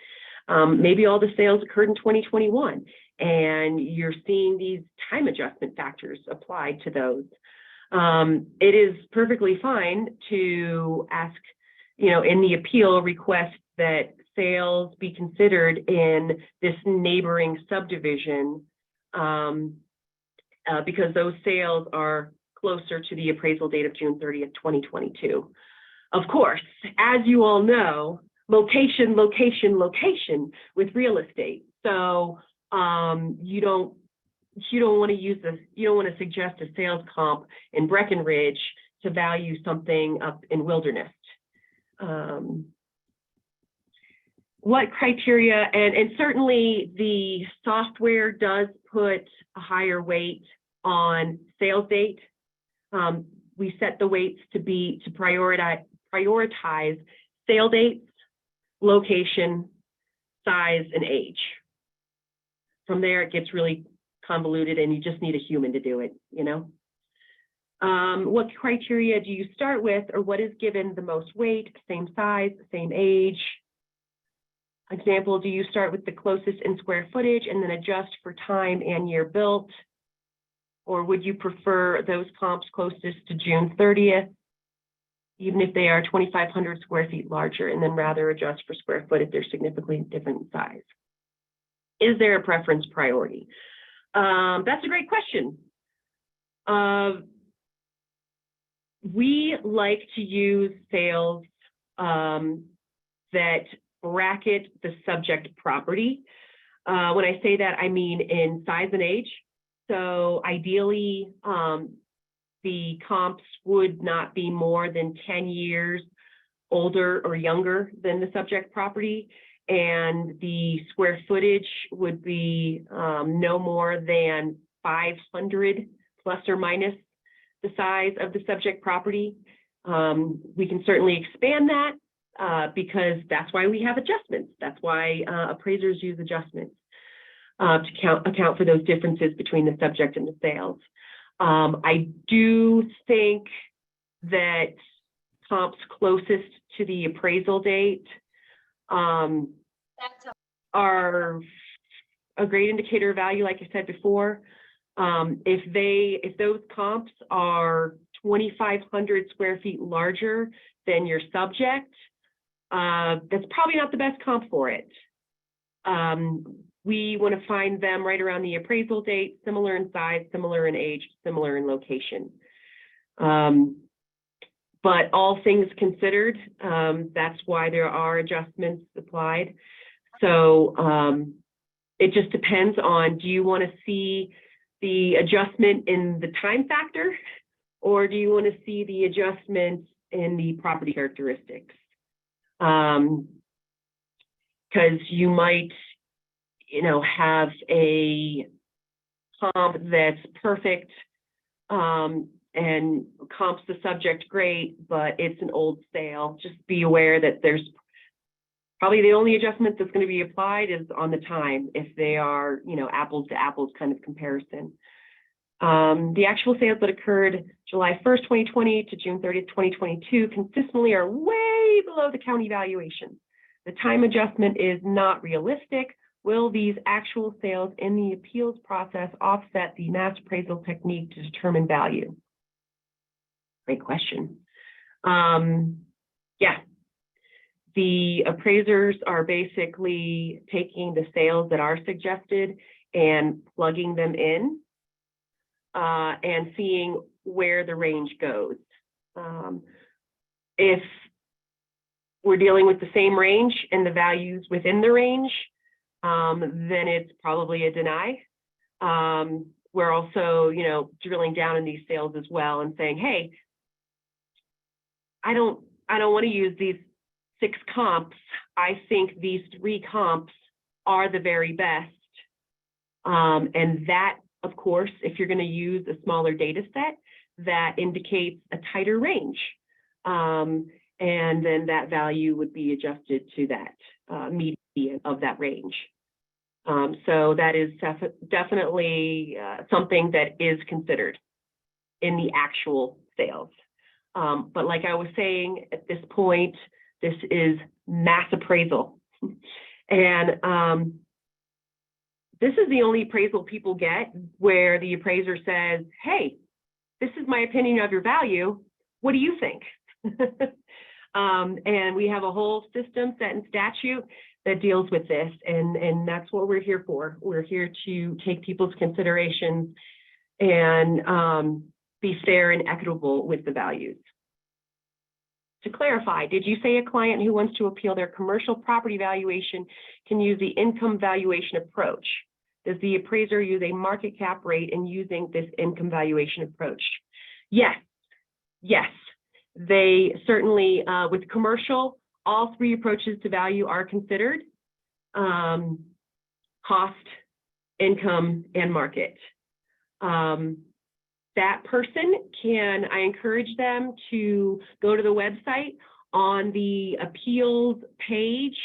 Maybe all the sales occurred in 2021, and you're seeing these time adjustment factors applied to those. It is perfectly fine to ask, in the appeal, request that sales be considered in this neighboring subdivision because those sales are closer to the appraisal date of June 30th, 2022. Of course, as you all know, location, location, location with real estate. So you don't want to use this, you don't want to suggest a sales comp in Breckenridge to value something up in Wilderness. What criteria, and certainly the software does put a higher weight on sales date. We set the weights to prioritize sale dates, location, size, and age. From there, it gets really convoluted and you just need a human to do it, you know? What criteria do you start with, or what is given the most weight, same size, same age? Example, do you start with the closest in square footage and then adjust for time and year built? Or would you prefer those comps closest to June 30th, even if they are 2,500 square feet larger, and then rather adjust for square foot if they're significantly different size? Is there a preference priority? That's a great question. We like to use sales that bracket the subject property. When I say that, I mean in size and age. So ideally, the comps would not be more than 10 years older or younger than the subject property, and the square footage would be no more than 500 plus or minus the size of the subject property. We can certainly expand that because that's why we have adjustments. That's why appraisers use adjustments to account for those differences between the subject and the sales. I do think that comps closest to the appraisal date are a great indicator of value, like I said before. If those comps are 2,500 square feet larger than your subject, that's probably not the best comp for it. We want to find them right around the appraisal date, similar in size, similar in age, similar in location. But all things considered, that's why there are adjustments applied. So it just depends on, do you want to see the adjustment in the time factor, or do you want to see the adjustment in the property characteristics? Because you might, have a comp that's perfect and comps the subject great, but it's an old sale. Just be aware that there's probably the only adjustment that's going to be applied is on the time, if they are, apples to apples kind of comparison. The actual sales that occurred July 1st, 2020 to June 30th, 2022 consistently are way below the county valuation. The time adjustment is not realistic. Will these actual sales in the appeals process offset the mass appraisal technique to determine value? Great question. Yeah. The appraisers are basically taking the sales that are suggested and plugging them in and seeing where the range goes. If we're dealing with the same range and the values within the range, then it's probably a deny. We're also, drilling down in these sales as well and saying, hey, I don't want to use these 6 comps. I think these 3 comps are the very best. And that, of course, if you're going to use a smaller data set, that indicates a tighter range. And then that value would be adjusted to that median of that range. So that is definitely something that is considered in the actual sales. But like I was saying, at this point, this is mass appraisal. And this is the only appraisal people get where the appraiser says, hey, this is my opinion of your value. What do you think? And we have a whole system set in statute that deals with this. And that's what we're here for. We're here to take people's considerations and be fair and equitable with the values. To clarify, did you say a client who wants to appeal their commercial property valuation can use the income valuation approach? Does the appraiser use a market cap rate in using this income valuation approach? Yes, yes. They certainly, with commercial, all 3 approaches to value are considered: cost, income, and market. that person I encourage them to go to the website. On the appeals page,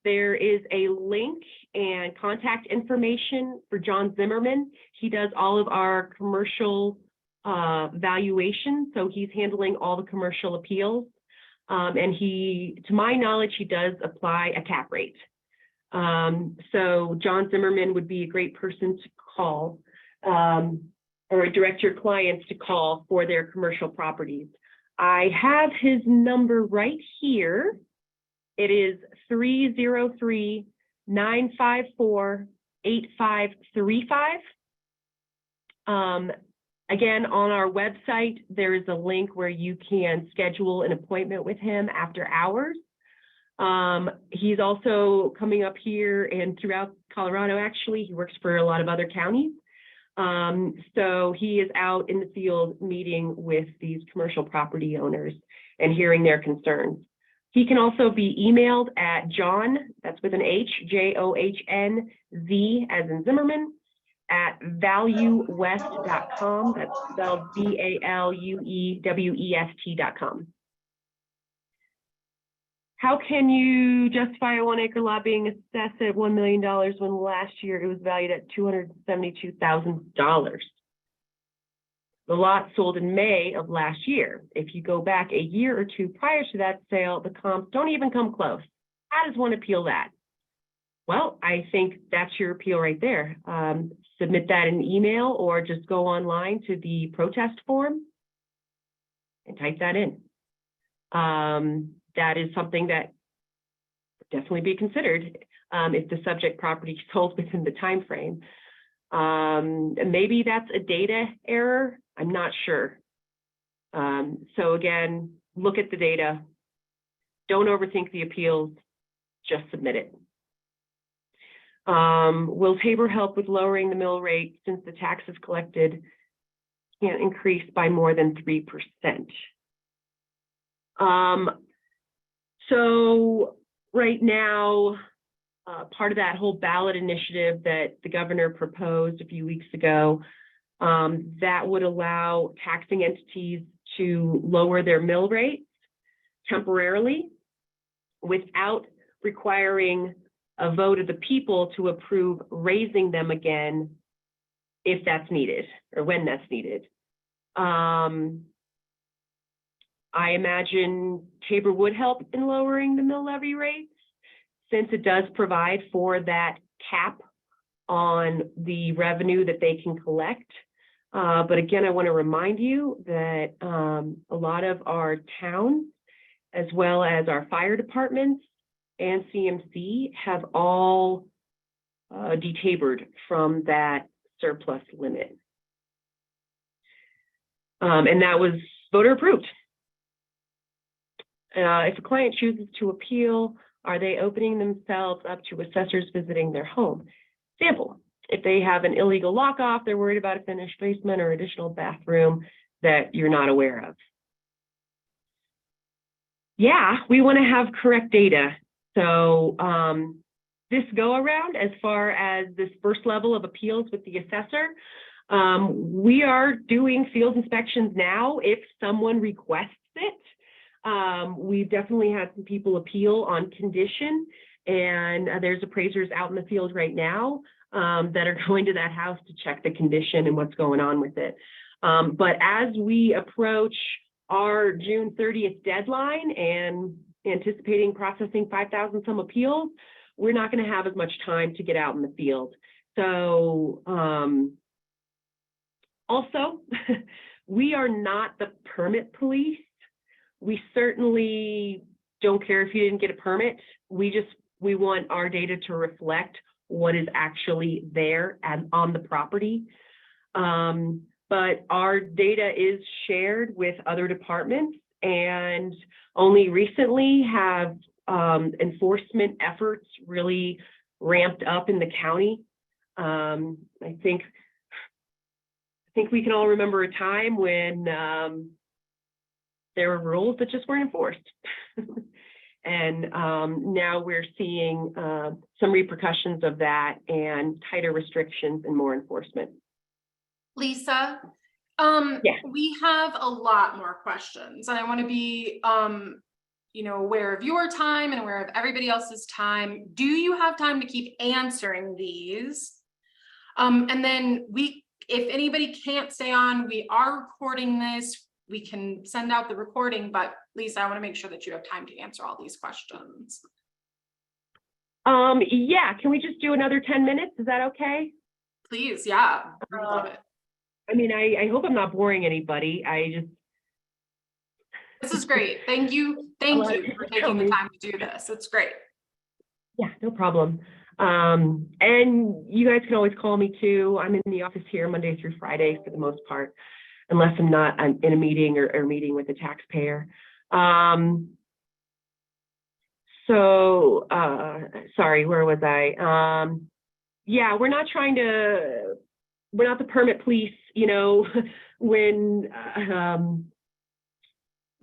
there is a link and contact information for John Zimmerman. He does all of our commercial valuation, so he's handling all the commercial appeals. And to my knowledge, he does apply a cap rate. So John Zimmerman would be a great person to call, or direct your clients to call for their commercial properties. I have his number right here. It is 303-954-8535. Again, on our website, there is a link where you can schedule an appointment with him after hours. He's also coming up here and throughout Colorado, actually. He works for a lot of other counties. So he is out in the field meeting with these commercial property owners and hearing their concerns. He can also be emailed at John, that's with an H, JOHNZ as in Zimmerman, at valuewest.com. That's spelled VALUEWEST.com. How can you justify a 1 acre lot being assessed at $1 million when last year it was valued at $272,000? The lot sold in May of last year. If you go back a year or two prior to that sale, the comps don't even come close. How does one appeal that? Well, I think that's your appeal right there. Submit that in email or just go online to the protest form and type that in. That is something that would definitely be considered if the subject property sold within the time frame. Maybe that's a data error. I'm not sure. So again, look at the data. Don't overthink the appeals. Just submit it. Will Tabor help with lowering the mill rate since the taxes collected can't increase by more than 3%? So right now, part of that whole ballot initiative that the governor proposed a few weeks ago, that would allow taxing entities to lower their mill rates temporarily without requiring a vote of the people to approve raising them again if that's needed or when that's needed. I imagine Tabor would help in lowering the mill levy rates since it does provide for that cap on the revenue that they can collect. But again, I want to remind you that a lot of our towns, as well as our fire departments and CMC, have all detabored from that surplus limit. And that was voter approved. If a client chooses to appeal, are they opening themselves up to assessors visiting their home? Example, if they have an illegal lock-off, they're worried about a finished basement or additional bathroom that you're not aware of. Yeah, we want to have correct data. So this go-around, as far as this first level of appeals with the assessor, we are doing field inspections now if someone requests it. We've definitely had some people appeal on condition, and there's appraisers out in the field right now that are going to that house to check the condition and what's going on with it. But as we approach our June 30th deadline and anticipating processing 5,000 some appeals, we're not going to have as much time to get out in the field. So also, we are not the permit police. We certainly don't care if you didn't get a permit. We want our data to reflect what is actually there and on the property. But our data is shared with other departments, and only recently have enforcement efforts really ramped up in the county. I think we can all remember a time when there were rules that just weren't enforced. And now we're seeing some repercussions of that and tighter restrictions and more enforcement. Lisa, Yeah. We have a lot more questions, and I want to be, you know, aware of your time and aware of everybody else's time. Do you have time to keep answering these? And then if anybody can't stay on, we are recording this. We can send out the recording, but Lisa, I want to make sure that you have time to answer all these questions. Yeah, can we just do another 10 minutes? Is that okay? Please, yeah, we would love it. I mean, I hope I'm not boring anybody. This is great. Thank you for taking the time to do this. It's great. Yeah, no problem. And you guys can always call me too. I'm in the office here Monday through Friday for the most part, unless I'm in a meeting or meeting with a taxpayer. Sorry, where was I? Yeah, we're not the permit police, you know, when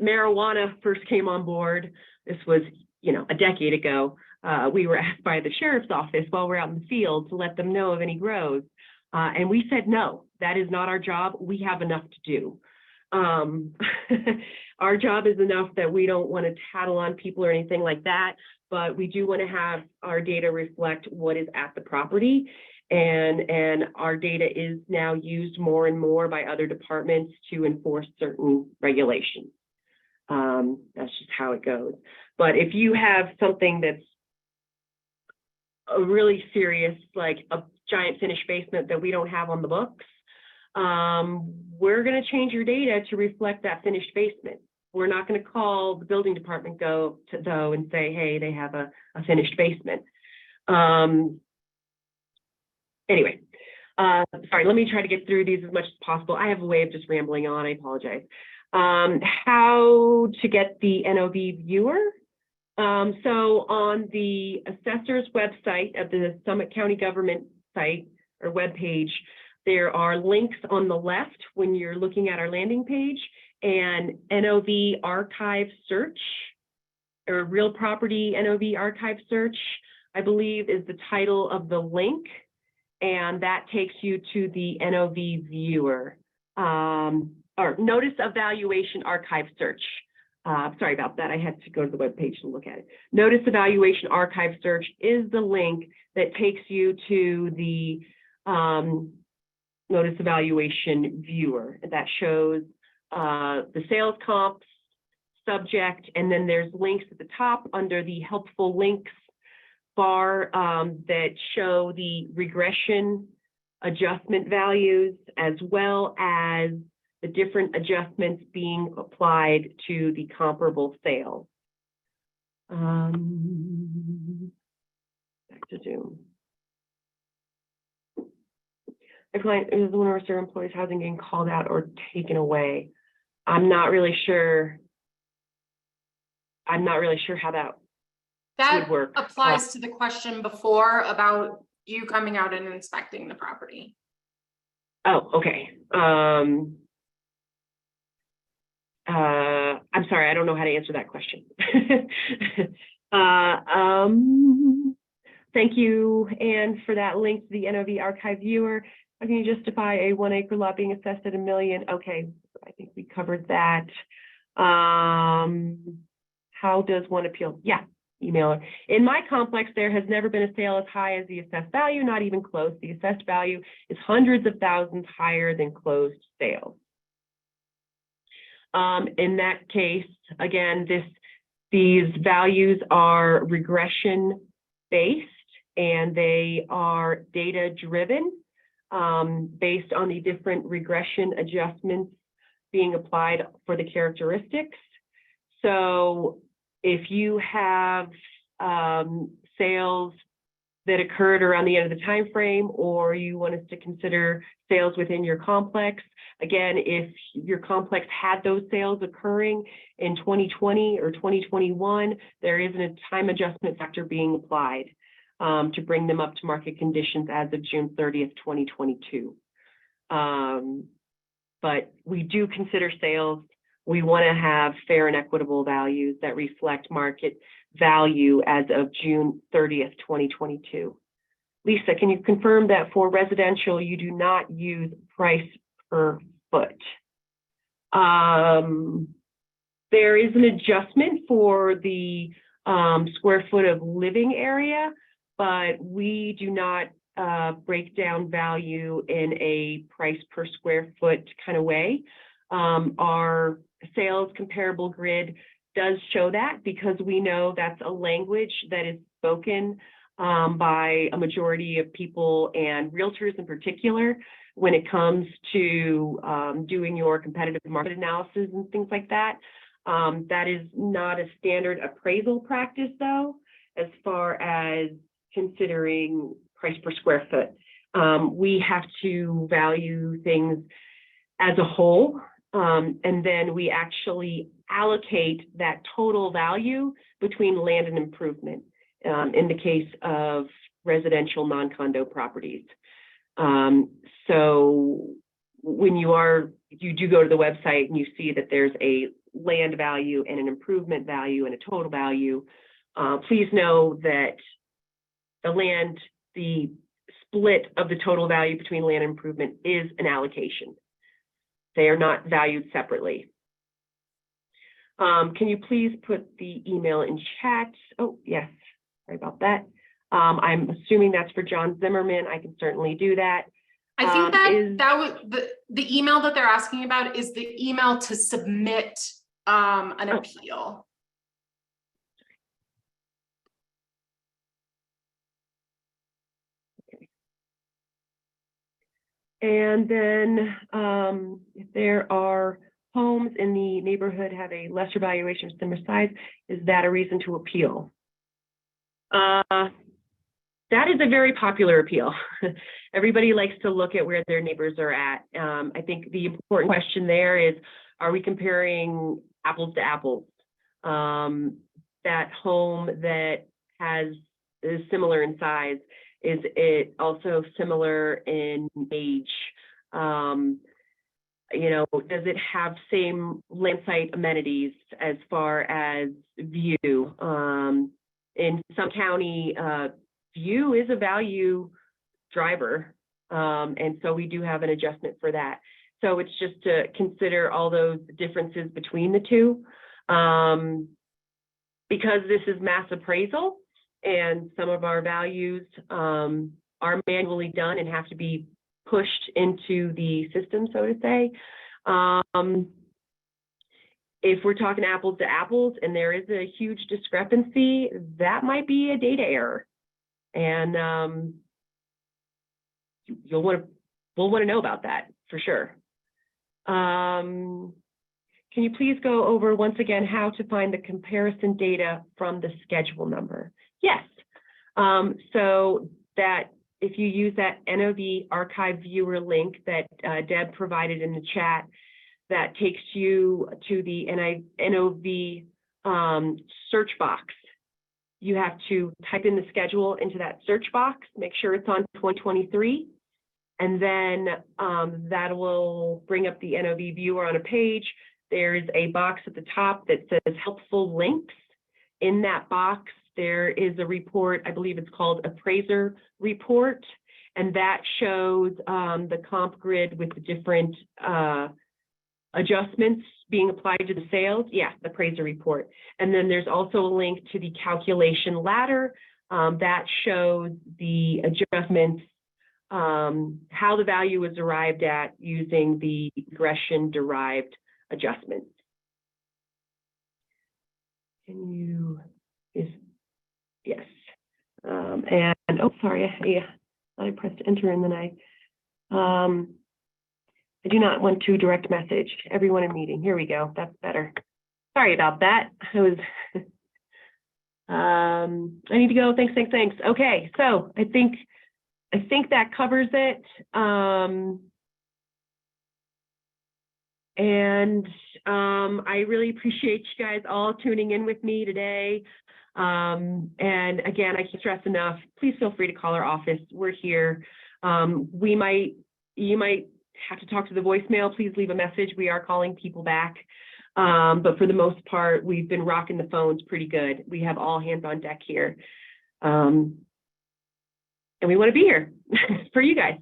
marijuana first came on board, this was, you know, a decade ago, we were asked by the sheriff's office while we're out in the field to let them know of any grows. And we said, no, that is not our job. We have enough to do. Our job is enough that we don't want to tattle on people or anything like that, but we do want to have our data reflect what is at the property. And our data is now used more and more by other departments to enforce certain regulations. That's just how it goes. But if you have something that's a really serious, like a giant finished basement that we don't have on the books, we're going to change your data to reflect that finished basement. We're not going to call the building department and say, hey, they have a finished basement. Anyway, sorry, let me try to get through these as much as possible. I have a way of just rambling on. I apologize. How to get the NOV viewer. So on the assessor's website of the Summit County government site or webpage, there are links on the left when you're looking at our landing page, and NOV archive search or real property NOV archive search, I believe, is the title of the link. And that takes you to the NOV viewer or Notice of Valuation archive search. Sorry about that. I had to go to the webpage to look at it. Notice of Valuation archive search is the link that takes you to the Notice of Valuation viewer that shows the sales comps, subject, and then there's links at the top under the helpful links bar that show the regression adjustment values as well as the different adjustments being applied to the comparable sales. Back to Zoom. A client is one of our employees' housing getting called out or taken away. I'm not really sure how that would work. Applies to the question before about you coming out and inspecting the property. Oh, okay. I'm sorry, I don't know how to answer that question. Thank you, Anne, for that link to the NOV archive viewer. How can you justify a 1 acre lot being assessed at $1 million? Okay, I think we covered that. How does one appeal? Yeah, email her. In my complex, there has never been a sale as high as the assessed value, not even close. The assessed value is hundreds of thousands higher than closed sales. In that case, again, these values are regression based and they are data driven based on the different regression adjustments being applied for the characteristics. So if you have sales that occurred around the end of the time frame, or you want us to consider sales within your complex, again, if your complex had those sales occurring in 2020 or 2021, there isn't a time adjustment factor being applied to bring them up to market conditions as of June 30th, 2022. But we do consider sales. We want to have fair and equitable values that reflect market value as of June 30th, 2022. Lisa, can you confirm that for residential, you do not use price per foot. There is an adjustment for the square foot of living area, but we do not break down value in a price per square foot kind of way. Our sales comparable grid does show that because we know that's a language that is spoken by a majority of people and realtors in particular when it comes to doing your competitive market analysis and things like that. That is not a standard appraisal practice though, as far as considering price per square foot. We have to value things as a whole, and then we actually allocate that total value between land and improvement in the case of residential non-condo properties. So when you do go to the website and you see that there's a land value and an improvement value and a total value, please know that the split of the total value between land and improvement is an allocation. They are not valued separately. Can you please put the email in chat? Oh, yes, sorry about that. I'm assuming that's for John Zimmerman. I can certainly do that. I think that was the email that they're asking about is the email to submit an appeal. Okay. And then if there are homes in the neighborhood have a lesser valuation or similar size, is that a reason to appeal? That is a very popular appeal. Everybody likes to look at where their neighbors are at. I think the important question there is, are we comparing apples to apples? That home that is similar in size, is it also similar in age? You know, does it have same land site amenities as far as view? In some county, view is a value driver, and so we do have an adjustment for that. So it's just to consider all those differences between the two. Because this is mass appraisal and some of our values are manually done and have to be pushed into the system, so to say. If we're talking apples to apples and there is a huge discrepancy, that might be a data error. And we'll want to know about that for sure. Can you please go over once again how to find the comparison data from the schedule number? Yes. So that if you use that NOV archive viewer link that Deb provided in the chat, that takes you to the NOV search box. You have to type in the schedule into that search box, make sure it's on 2023, and then that will bring up the NOV viewer on a page. There's a box at the top that says helpful links. In that box, there is a report, I believe it's called Appraiser Report, and that shows the comp grid with the different adjustments being applied to the sales. Yeah, the appraiser report. And then there's also a link to the calculation ladder that shows the adjustments, how the value is arrived at using the regression derived adjustments. Can you, yes. And oh, sorry, I pressed enter and then I do not want to direct message everyone in meeting. Here we go. That's better. Sorry about that. I need to go. Thanks. Okay, so I think that covers it. And I really appreciate you guys all tuning in with me today. And again, I can't stress enough, please feel free to call our office. We're here. You might have to talk to the voicemail. Please leave a message. We are calling people back. But for the most part, we've been rocking the phones pretty good. We have all hands on deck here. And we want to be here for you guys.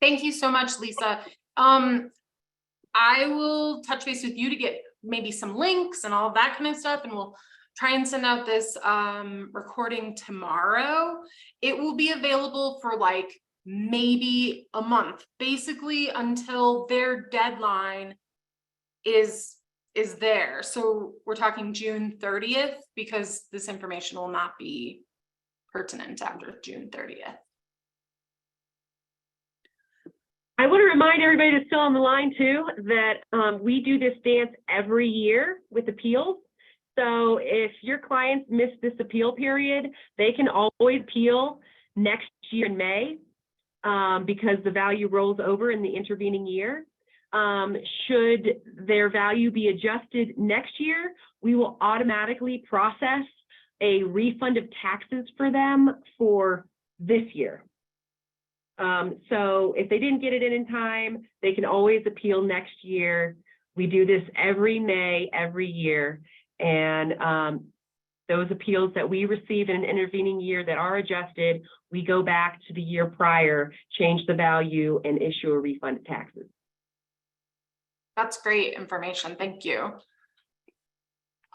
Thank you so much, Lisa. I will touch base with you to get maybe some links and all of that kind of stuff, and we'll try and send out this recording tomorrow. It will be available for like maybe a month, basically until their deadline is there. So we're talking June 30th, because this information will not be pertinent after June 30th. I want to remind everybody that's still on the line too, that we do this dance every year with appeals. So if your clients miss this appeal period, they can always appeal next year in May, because the value rolls over in the intervening year. Should their value be adjusted next year, we will automatically process a refund of taxes for them for this year. So if they didn't get it in time, they can always appeal next year. We do this every May, every year. And those appeals that we receive in an intervening year that are adjusted, we go back to the year prior, change the value, and issue a refund of taxes. That's great information. Thank you.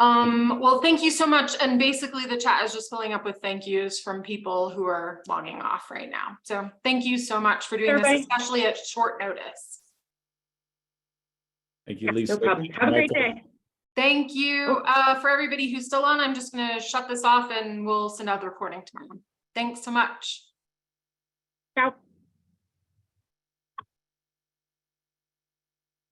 Well, thank you so much. And basically the chat is just filling up with thank yous from people who are logging off right now. So thank you so much for doing this, especially at short notice. Thank you, Lisa. No problem. Have a great day. Thank you. For everybody who's still on, I'm just going to shut this off and we'll send out the recording tomorrow. Thanks so much. Ciao.